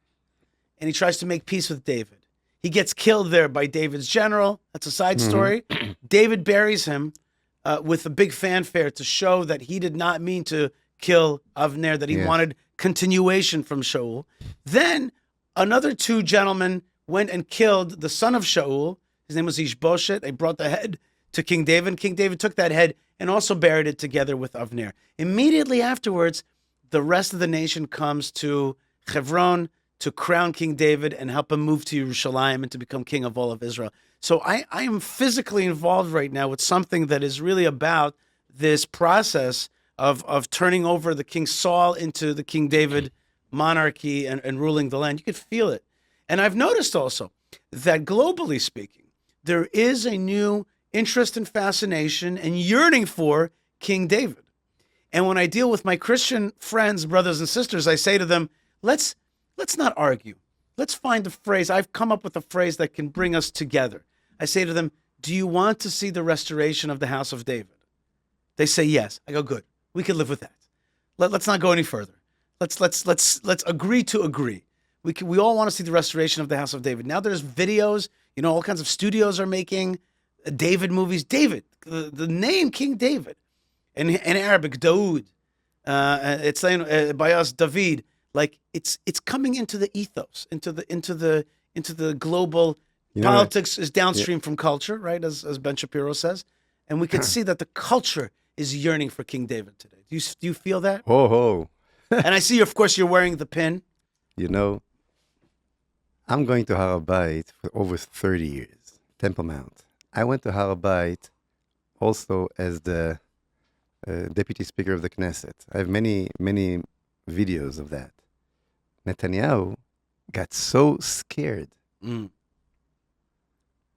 and he tries to make peace with David. He gets killed there by David's general. That's a side story. David buries him with a big fanfare to show that he did not mean to kill Avner, that he wanted continuation from Shaul. Then another 2 gentlemen went and killed the son of Shaul. His name was Ishbosheth. They brought the head to King David. King David took that head and also buried it together with Avner. Immediately afterwards, the rest of the nation comes to Hebron to crown King David and help him move to Yerushalayim and to become king of all of Israel. So I am physically involved right now with something that is really about this process of turning over the King Saul into the King David monarchy and ruling the land. You could feel it. And I've noticed also that globally speaking, there is a new interest and fascination and yearning for King David. And when I deal with my Christian friends, brothers and sisters, I say to them, let's not argue. Let's find a phrase. I've come up with a phrase that can bring us together. I say to them, do you want to see the restoration of the house of David? They say yes. I go, good. We can live with that. Let's not go any further. Let's agree to agree. We all want to see the restoration of the house of David. Now there's videos, all kinds of studios are making David movies. David, the name King David. In Arabic, Daoud. It's saying by us, David. Like it's coming into the ethos, into the global politics is downstream from culture, right? As Ben Shapiro says, and we can see that the culture is yearning for King David today. Do you feel that? Ho. And I see, of course, you're wearing the pin. I'm going to Har HaBayit for over 30 years, Temple Mount. I went to Har HaBayit also as the deputy speaker of the Knesset. I have many, many videos of that. Netanyahu got so scared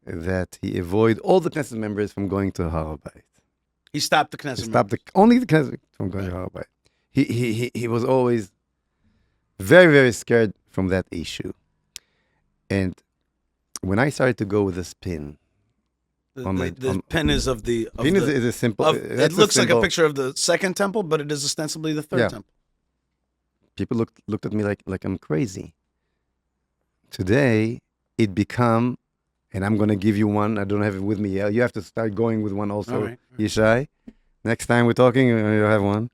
that he avoided all the Knesset members from going to Har HaBayit. He stopped the Knesset. He stopped only the Knesset from going to Har HaBayit. He was always very, very scared from that issue. And when I started to go with this pin, the pen is of the. Pin is a simple. It looks like a picture of the second temple, but it is ostensibly the third temple. People looked at me like I'm crazy. Today, it become, and I'm going to give you one. I don't have it with me yet. You have to start going with one also, right. Yishai. Next time we're talking, you'll have one.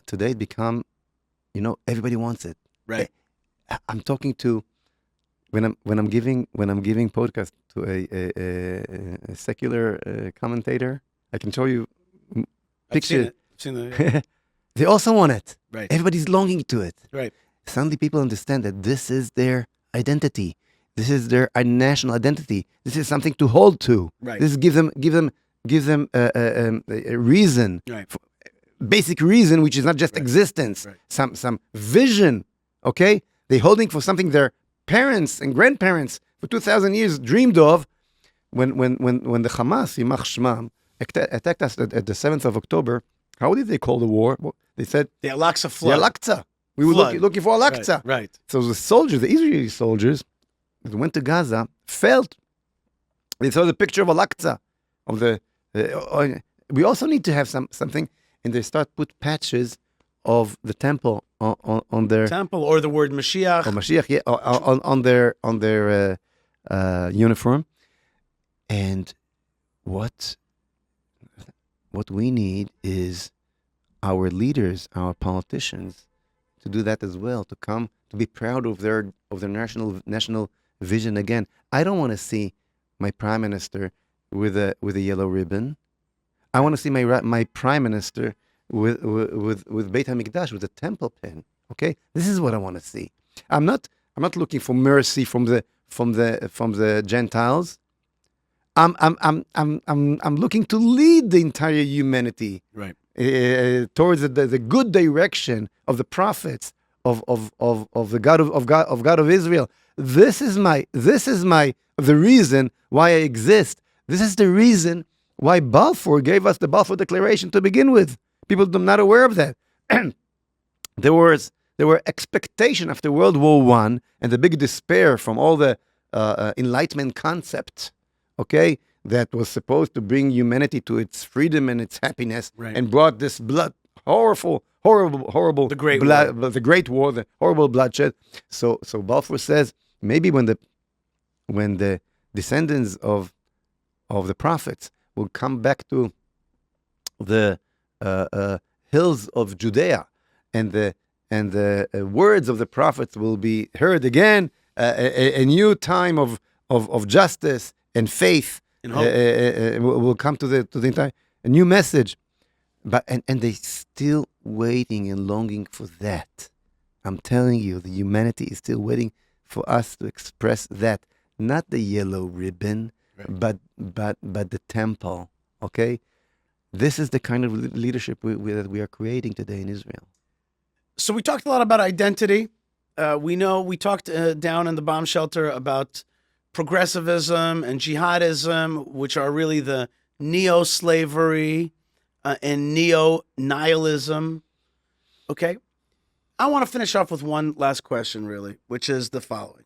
Today, it become, everybody wants it. Right. I'm talking to. When I'm giving podcast to a secular commentator, I can show you picture. I've seen it. They also want it. Right. Everybody's longing to it. Right. Suddenly, people understand that this is their identity. This is their national identity. This is something to hold to. Right. This gives them a reason, right. Basic reason, which is not just existence. Right. Some vision. Okay, they're holding for something their parents and grandparents for 2,000 years dreamed of. When the Hamas, Yimach Shmam, attacked us at the 7th of October, how did they call the war? Well, they said the Al-Aqsa flood. The Al-Aqsa. We were looking for Al-Aqsa. Right. So the soldiers, the Israeli soldiers, that went to Gaza, felt. They saw the picture of Al-Aqsa. We also need to have something, and they start put patches of the temple on their temple, or the word Mashiach. Or Mashiach, yeah, on their uniform. And what we need is our leaders, our politicians, to do that as well. To be proud of their national vision again. I don't want to see my prime minister with a yellow ribbon. I want to see my prime minister with Beit HaMikdash, with a temple pin. Okay, this is what I want to see. I'm not looking for mercy from the from the Gentiles. I'm looking to lead the entire humanity Right. towards the good direction of the prophets of the God of Israel. This is the reason why I exist. This is the reason why Balfour gave us the Balfour Declaration to begin with. People are not aware of that. There were expectation after World War I and the big despair from all the Enlightenment concepts, okay, that was supposed to bring humanity to its freedom and its happiness, Right. and brought this horrible, The Great War. the Great War, the horrible bloodshed. So Balfour says maybe when the descendants of the prophets will come back to the hills of Judea, and the words of the prophets will be heard again, a new time of justice and faith And hope. will come to the entire a new message, but and they still waiting and longing for that. I'm telling you, the humanity is still waiting for us to express that, not the yellow ribbon, Right. but the temple. Okay, this is the kind of leadership that we are creating today in Israel. So we talked a lot about identity. We talked down in the bomb shelter about progressivism and jihadism, which are really the neo-slavery and neo-nihilism. Okay? I want to finish off with one last question, really, which is the following.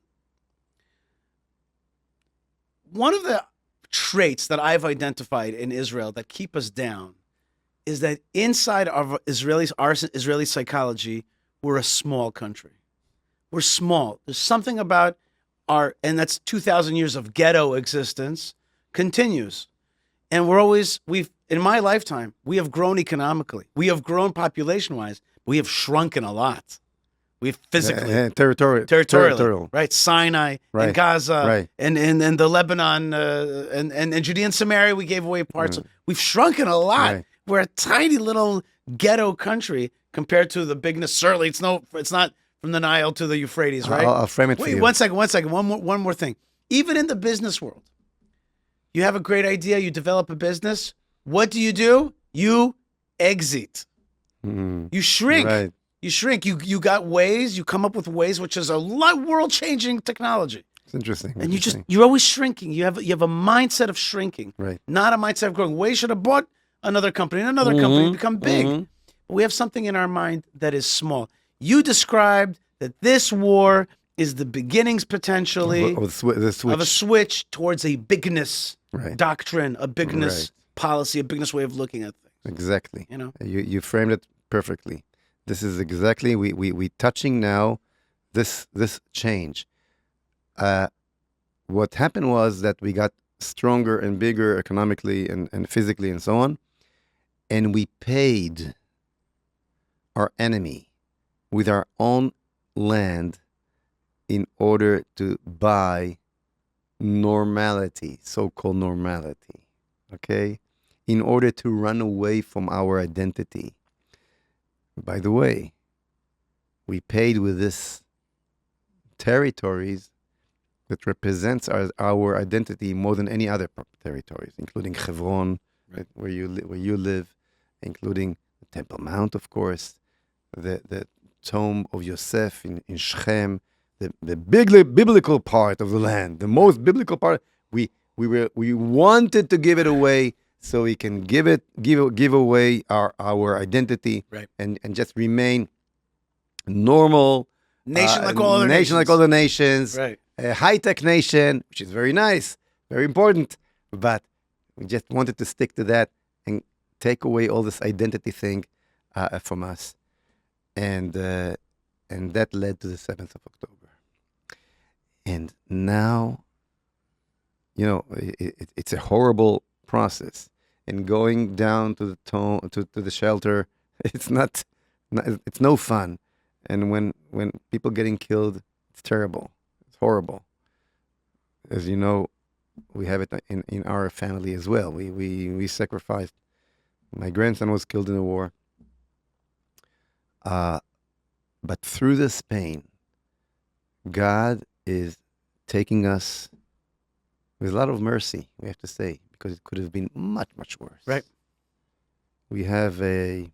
One of the traits that I've identified in Israel that keep us down is that inside of our Israeli psychology, we're a small country. We're small. There's something about and that's 2,000 years of ghetto existence continues. And in my lifetime, we have grown economically. We have grown population-wise. We have shrunken a lot. We've physically. Territorial. Right? Sinai Right. and Gaza Right. and the Lebanon and Judea and Samaria, we gave away parts. We've shrunken a lot. Right. We're a tiny little ghetto country compared to the bigness. Certainly, it's not from the Nile to the Euphrates, right? I'll frame it for Wait, you. one second. One more thing. Even in the business world, you have a great idea, you develop a business. What do? You exit. You shrink. Right. You shrink. You got ways. You come up with ways, which is a world-changing technology. It's interesting. And you're always shrinking. You have a mindset of shrinking, Right. not a mindset of growing. We should have bought another company and another company and become big. But we have something in our mind that is small. You described that this war is the beginnings potentially Of the switch. of a switch towards a bigness Right. doctrine, a bigness Right. policy, a bigness way of looking at things. Exactly. You know? You framed it perfectly. This is exactly we touching now this change. What happened was that we got stronger and bigger economically and physically and so on, and we paid our enemy with our own land in order to buy normality, so-called normality, okay? In order to run away from our identity. By the way, we paid with this territories that represents our identity more than any other territories, including Hebron, right, where you live, including the Temple Mount, of course, the tomb of Yosef in Shechem, the biblical part of the land, the most biblical part. We wanted to give it away so we can give away our identity, Right. and just remain normal Nation like all other nation nations. like all the nations, Right. a high-tech nation, which is very nice, very important, but we just wanted to stick to that and take away all this identity thing from us, and that led to the 7th of October. And now, it's a horrible process. And going down to the shelter, it's no fun. And when people getting killed, it's terrible. It's horrible. As you know, we have it in our family as well. We sacrificed. My grandson was killed in the war. But through this pain, God is taking us with a lot of mercy, we have to say, because it could have been much, much worse. Right. We have a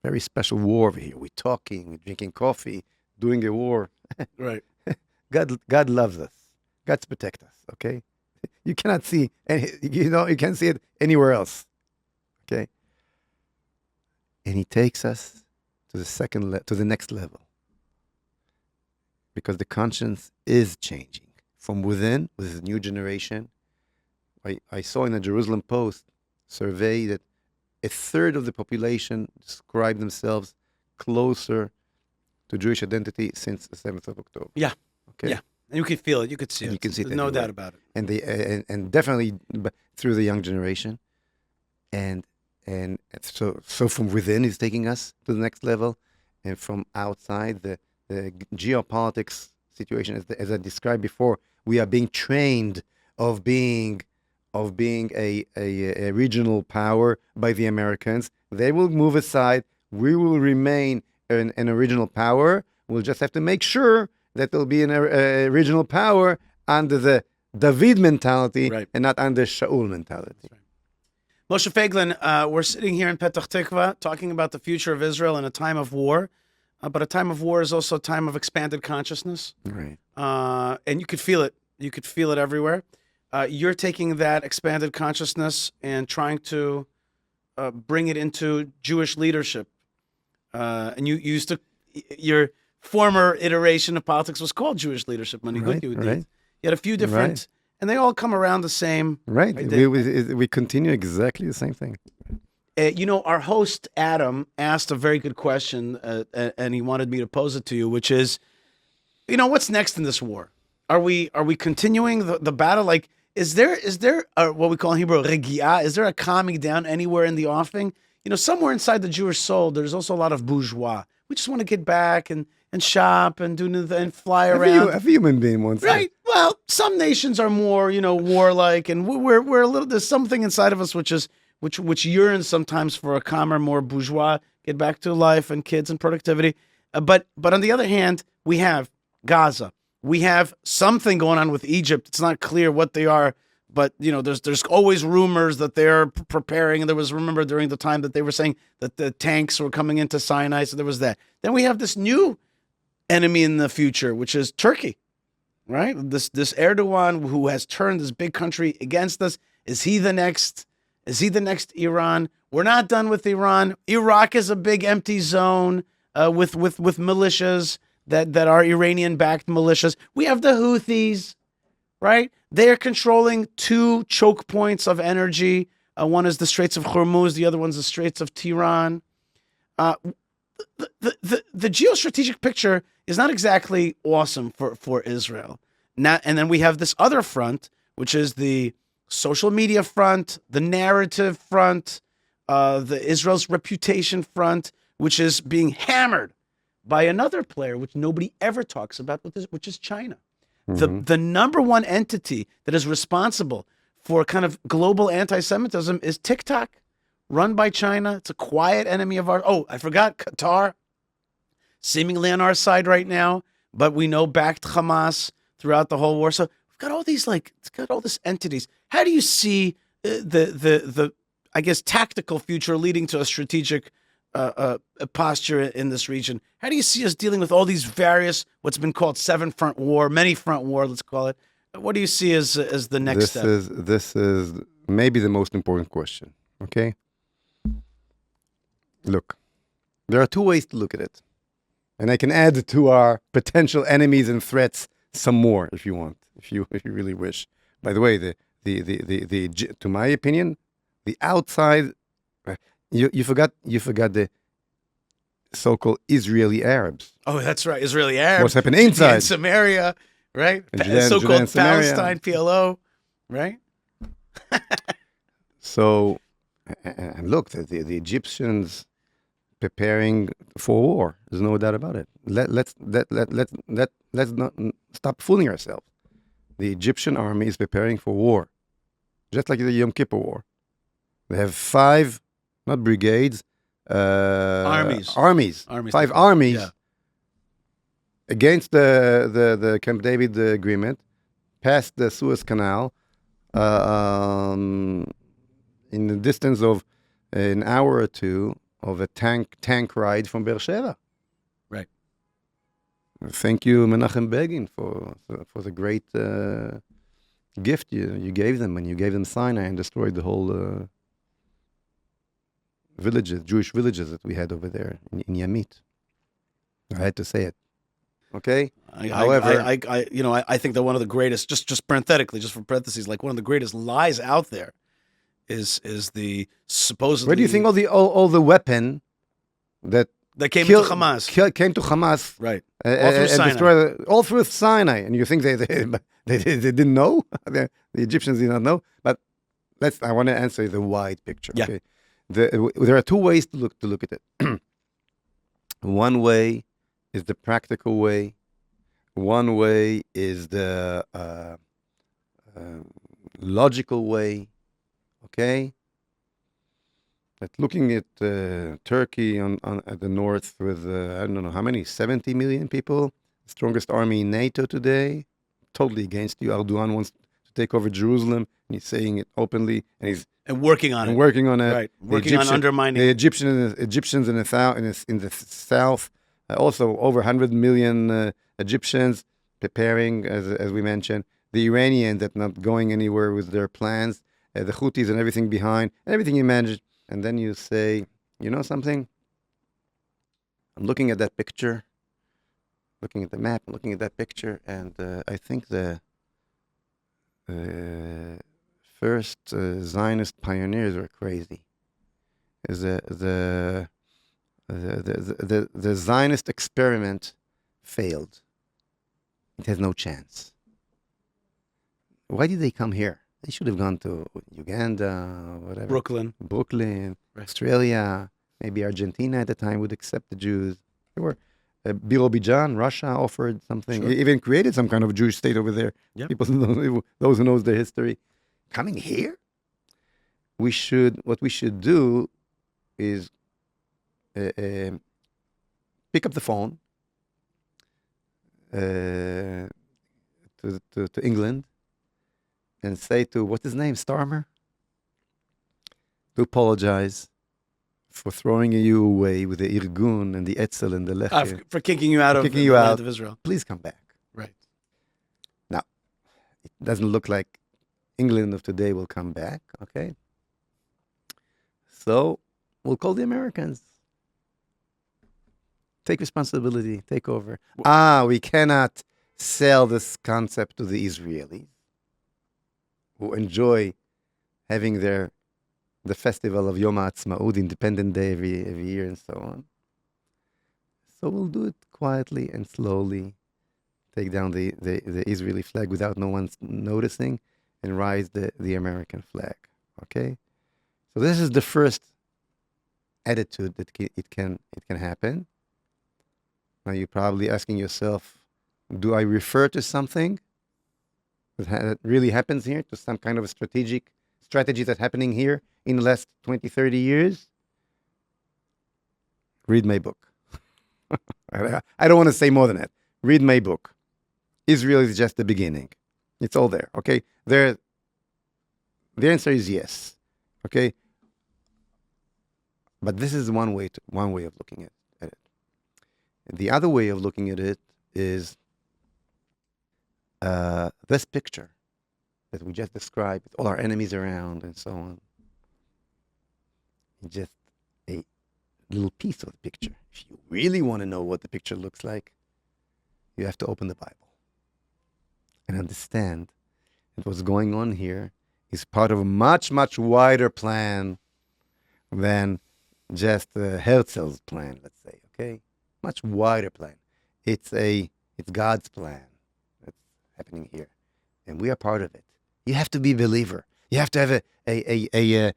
very special war over here. We're talking, we're drinking coffee, doing a war. Right. God loves us. God's protect us, okay? You cannot see, you can't see it anywhere else, okay? And he takes us to the next level. Because the conscience is changing from within with this new generation. I saw in a Jerusalem Post survey that a third of the population describe themselves closer to Jewish identity since the 7th of October. Yeah. Okay. Yeah. And you can feel it. You could see it. You can see it There's no everywhere. doubt about it. And definitely through the young generation. And so from within is taking us to the next level, and from outside the geopolitics situation, as I described before, we are being trained of being a regional power by the Americans. They will move aside. We will remain an original power. We'll just have to make sure that there'll be a regional power under the David mentality, Right. and not under Shaul mentality. Moshe Feiglin, we're sitting here in Petach Tikva talking about the future of Israel in a time of war. But a time of war is also a time of expanded consciousness. Right. And you could feel it. You could feel it everywhere. You're taking that expanded consciousness and trying to bring it into Jewish leadership. And you used to, your former iteration of politics was called Jewish leadership. Right, You right. had a few different, Right. and they all come around the same. Right. idea. We continue exactly the same thing. Our host, Adam, asked a very good question, and he wanted me to pose it to you, which is, what's next in this war? Are we continuing the battle? Like, is there what we call in Hebrew, regia? Is there a calming down anywhere in the offing? Somewhere inside the Jewish soul, there's also a lot of bourgeois. We just want to get back and shop and and fly around. Every human being wants that. Right. Well, some nations are more, warlike, and we're a little. There's something inside of us which yearns sometimes for a calmer, more bourgeois, get back to life and kids and productivity. But on the other hand, we have Gaza. We have something going on with Egypt. It's not clear what they are, but there's always rumors that they're preparing. And there was, remember, during the time that they were saying that the tanks were coming into Sinai, so there was that. Then we have this new enemy in the future, which is Turkey, right? This Erdogan, who has turned this big country against us. Is he the next Iran? We're not done with Iran. Iraq is a big empty zone with militias that are Iranian-backed militias. We have the Houthis, right? They are controlling two choke points of energy. One is the Straits of Hormuz. The other one's the Straits of Tehran. The geostrategic picture is not exactly awesome for Israel. And then we have this other front, which is the social media front, the narrative front, the Israel's reputation front, which is being hammered by another player, which nobody ever talks about, which is China. Mm-hmm. The number one entity that is responsible for kind of global anti-Semitism is TikTok, run by China. It's a quiet enemy of ours. Oh, I forgot Qatar, seemingly on our side right now, but we know backed Hamas throughout the whole war. So we've got all these it's got all these entities. How do you see the I guess tactical future leading to a strategic posture in this region? How do you see us dealing with all these various, what's been called many front war, let's call it? What do you see as the next step? This is maybe the most important question. Okay. Look, there are two ways to look at it, and I can add to our potential enemies and threats some more if you want, if you really wish. By the way, to my opinion, the outside, you forgot the so-called Israeli Arabs. Oh, that's right, Israeli Arabs. What's happening inside? In Samaria, right? Judea So-called and Samaria. Palestine, PLO, right? So, and look, the Egyptians preparing for war. There's no doubt about it. Let's not stop fooling ourselves. The Egyptian army is preparing for war, just like the Yom Kippur War. They have 5, not brigades, Armies. 5 armies Yeah. against the Camp David agreement, past the Suez Canal, in the distance of an hour or two of a tank ride from Beersheba. Right. Thank you, Menachem Begin, for the great gift you gave them when you gave them Sinai and destroyed the whole villages, Jewish villages that we had over there in Yamit. I had to say it. Okay. However, I think that one of the greatest, just parenthetically, just for parentheses, like one of the greatest lies out there is the supposedly. where do you think all the weapon that came to Hamas? Came to Hamas, Right. all through Sinai. destroyed all through Sinai, and you think they didn't know? The Egyptians did not know. But I want to answer the wide picture. Yeah. Okay? There are two ways to look at it. One way is the practical way. One way is the logical way. Okay. But looking at Turkey at the north with I don't know how many, 70 million people, strongest army in NATO today, totally against you. Erdogan wants to take over Jerusalem, and he's saying it openly, and he's working on it. Working on it. Right. Working on undermining the Egyptians in the south, also over 100 million Egyptians preparing, as we mentioned. The Iranians that not going anywhere with their plans. The Houthis and everything behind, everything you manage. And then you say, you know something? I'm looking at that picture, looking at the map, looking at that picture, and I think the first Zionist pioneers were crazy. The Zionist experiment failed. It has no chance. Why did they come here? They should have gone to Uganda, whatever. Brooklyn, right. Australia, maybe Argentina at the time would accept the Jews. There were Birobidzhan, Russia offered something, Sure. even created some kind of Jewish state over there. Yep. Those who knows their history. Coming here? What we should do is pick up the phone to England and say to, what's his name, Starmer? To apologize for throwing you away with the Irgun and the Etzel and the Lechi. for kicking you out of the land of Israel. Please come back. Right. Now, it doesn't look like England of today will come back, okay? So, we'll call the Americans. Take responsibility, take over. We cannot sell this concept to the Israelis, who enjoy having the festival of Yom HaAtzmaut, Independent Day every year and so on. So we'll do it quietly and slowly, take down the Israeli flag without no one noticing, and rise the American flag, okay? So this is the first attitude that it can happen. Now you're probably asking yourself, do I refer to something that really happens here, to some kind of a strategy that's happening here in the last 20, 30 years? Read my book. I don't want to say more than that. Read my book. Israel is just the beginning. It's all there, okay? The answer is yes, okay? But this is one way of looking at it. The other way of looking at it is this picture that we just described, with all our enemies around and so on. Just a little piece of the picture. If you really want to know what the picture looks like, you have to open the Bible and understand that what's going on here is part of a much, much wider plan than just Herzl's plan, let's say, okay? Much wider plan. It's God's plan that's happening here, and we are part of it. You have to be a believer. You have to have a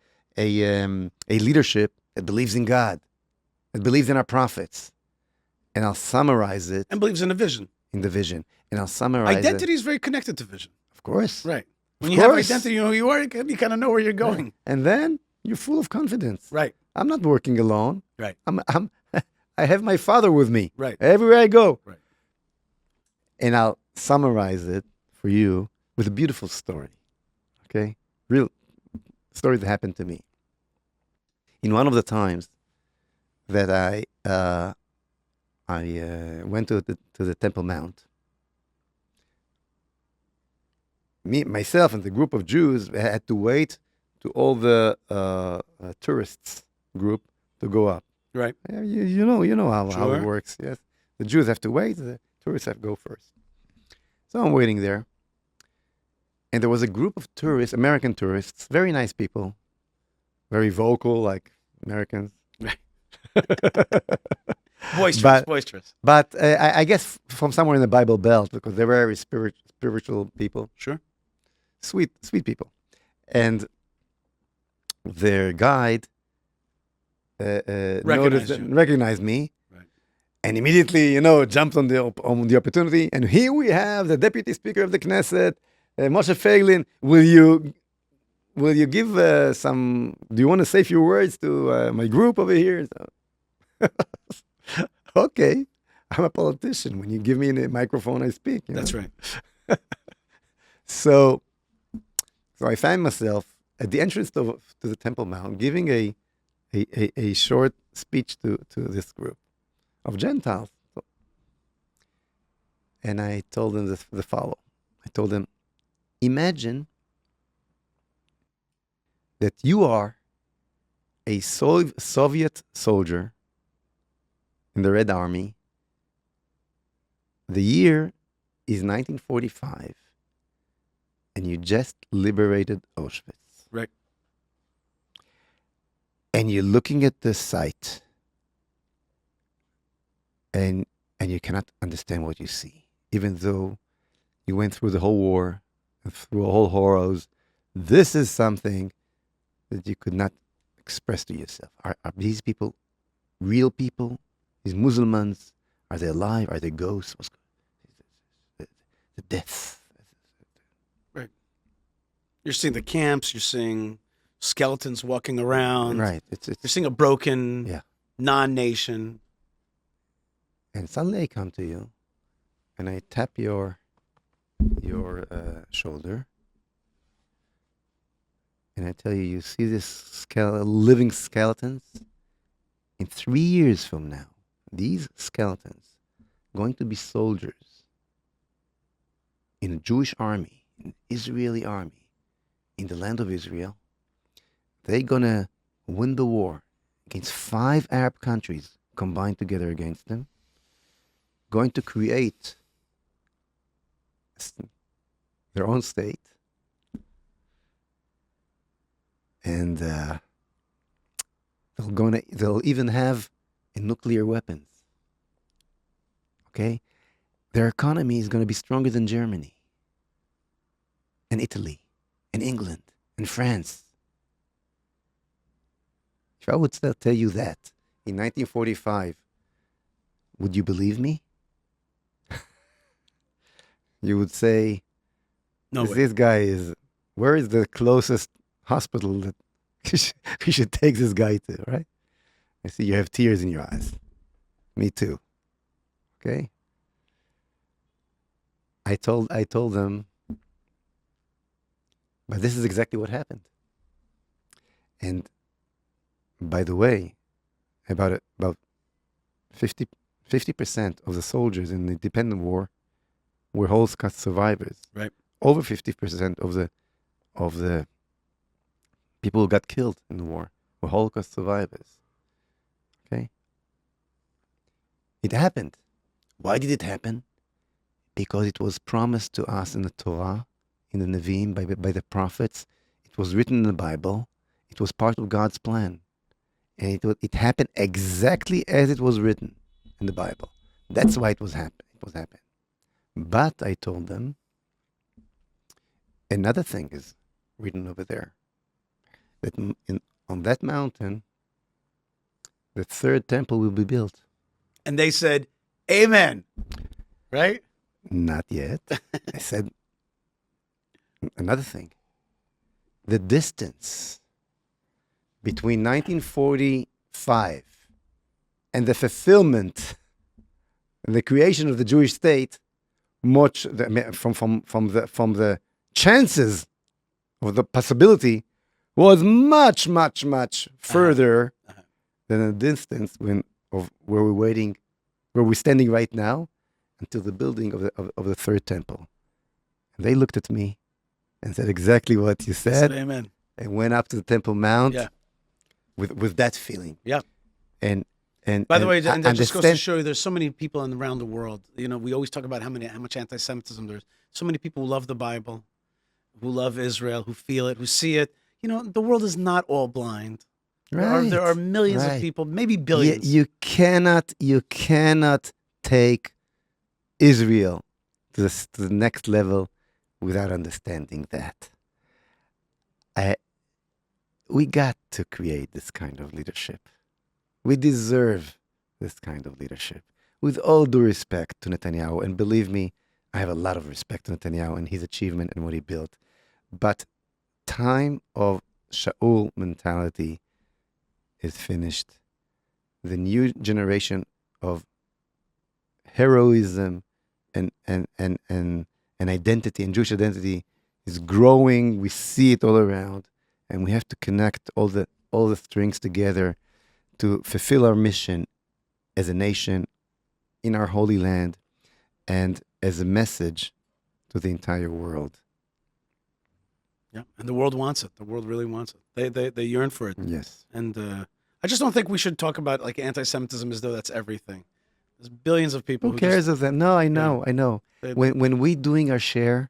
leadership that believes in God, that believes in our prophets. And I'll summarize it. And believes in a vision. In the vision. And I'll summarize Identity is very connected to vision. Of course. Right. When you have identity, you know who you are, you kind of know where you're going. Right. And then you're full of confidence. Right. I'm not working alone. Right. I have my Father with me. Right. Everywhere I go. Right. And I'll summarize it for you with a beautiful story. Okay? Real story that happened to me. In one of the times that I went to the Temple Mount, myself and the group of Jews had to wait to all the tourists group to go up. Right. You know how Sure. it works. Yes, the Jews have to wait. The tourists have to go first. So I'm waiting there, and there was a group of tourists, American tourists, very nice people, very vocal like Americans. Boisterous. But I guess from somewhere in the Bible Belt, because they're very spiritual people. Sure. Sweet people. And their guide recognized me, Right. and immediately, jumped on the opportunity. And here we have the deputy speaker of the Knesset, Moshe Feiglin. Will you give some? Do you want to say a few words to my group over here? So, okay, I'm a politician. When you give me a microphone, I speak. That's right. So I find myself at the entrance to the Temple Mount giving a short speech to this group of Gentiles. And I told them the following. I told them, imagine that you are a Soviet soldier in the Red Army. The year is 1945. And you just liberated Auschwitz. Right. And you're looking at the site, and you cannot understand what you see, even though you went through the whole war, and through all horrors. This is something that you could not express to yourself. Are these people real people? These Muslims, are they alive? Are they ghosts? The death. You're seeing the camps. You're seeing skeletons walking around. Right. You're seeing a broken non-nation. And suddenly I come to you, and I tap your shoulder, and I tell you, you see this living skeletons? In 3 years from now, these skeletons going to be soldiers in a Jewish army, an Israeli army, in the land of Israel. They're going to win the war against 5 Arab countries combined together against them, going to create their own state, and they'll even have nuclear weapons. Okay? Their economy is going to be stronger than Germany and Italy and England and France. If I would still tell you that in 1945, would you believe me? You would say, No way. this guy is, where is the closest hospital that we should take this guy to, right? I see you have tears in your eyes. Me too. Okay? I told them, but this is exactly what happened. And by the way, about 50% of the soldiers in the independent war were Holocaust survivors. Right. Over 50% of the people who got killed in the war were Holocaust survivors. Okay? It happened. Why did it happen? Because it was promised to us in the Torah, in the Nevi'im, by the prophets. It was written in the Bible. It was part of God's plan. And it happened exactly as it was written in the Bible. That's why it was happening. But I told them, another thing is written over there. That on that mountain, the third temple will be built. And they said, amen. Right? Not yet. I said, another thing. The distance between 1945 and the fulfillment and the creation of the Jewish state much from the chances of the possibility was much further than a distance of where we're waiting, where we're standing right now, until the building of the third temple. And they looked at me and said exactly what you said. Amen. And went up to the Temple Mount Yeah. with that feeling. Yeah. And By the way, and that just goes to show you there's so many people around the world. You know, we always talk about how much anti-Semitism there's. So many people who love the Bible, who love Israel, who feel it, who see it. You know, the world is not all blind. There are millions of people, maybe billions. You cannot take Israel to the next level without understanding that. We got to create this kind of leadership. We deserve this kind of leadership. With all due respect to Netanyahu, and believe me, I have a lot of respect to Netanyahu and his achievement and what he built. But time of Shaul mentality is finished. The new generation of heroism and identity and Jewish identity is growing. We see it all around, and we have to connect all the strings together to fulfill our mission as a nation in our holy land and as a message to the entire world. Yeah, and the world wants it. The world really wants it. They yearn for it. Yes. And I just don't think we should talk about like anti-Semitism as though that's everything. There's billions of people Who cares of that? No, I know. When we doing our share,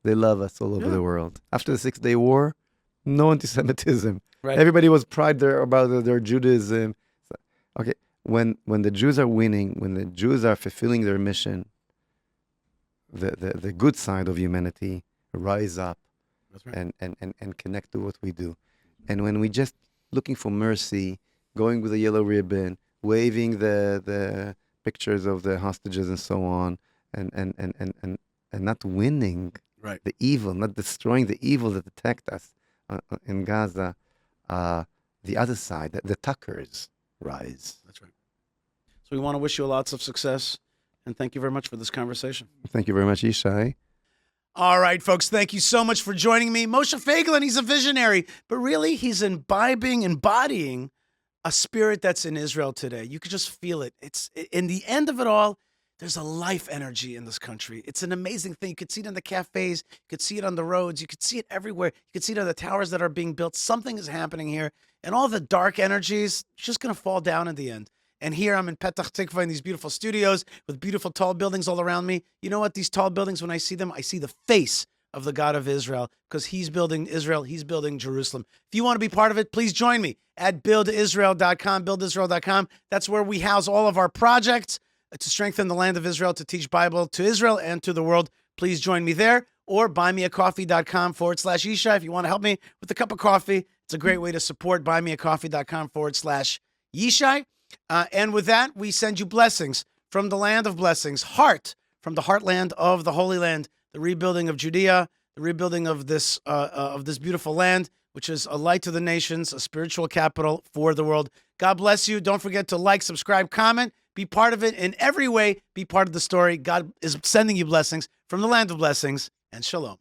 they love us all over the world. After the 6 Day War, no anti-Semitism. Right. Everybody was proud about their Judaism. Okay, when the Jews are winning, when the Jews are fulfilling their mission, the good side of humanity rise up. That's right. and connect to what we do. And when we just looking for mercy, going with a yellow ribbon, waving the pictures of the hostages and so on, and not winning the evil, not destroying the evil that attacked us in Gaza, the other side, the Tuckers rise. That's right. So we want to wish you lots of success, and thank you very much for this conversation. Thank you very much, Yishai. All right, folks, thank you so much for joining me. Moshe Feiglin, he's a visionary, but really he's embodying a spirit that's in Israel today. You could just feel it. It's in the end of it all, there's a life energy in this country. It's an amazing thing. You could see it in the cafes. You could see it on the roads. You could see it everywhere. You could see it on the towers that are being built. Something is happening here. And all the dark energies, it's just going to fall down in the end. And here I'm in Petach Tikva in these beautiful studios with beautiful tall buildings all around me. You know what? These tall buildings, when I see them, I see the face of the God of Israel because he's building Israel. He's building Jerusalem. If you want to be part of it, please join me at buildisrael.com, buildisrael.com. That's where we house all of our projects to strengthen the land of Israel, to teach Bible to Israel and to the world. Please join me there or buymeacoffee.com/Yishai if you want to help me with a cup of coffee. It's a great way to support buymeacoffee.com/Yishai. And with that, we send you blessings from the land of blessings, from the heartland of the Holy Land, the rebuilding of Judea, the rebuilding of this beautiful land, which is a light to the nations, a spiritual capital for the world. God bless you. Don't forget to like, subscribe, comment, be part of it in every way, be part of the story. God is sending you blessings from the land of blessings, and shalom.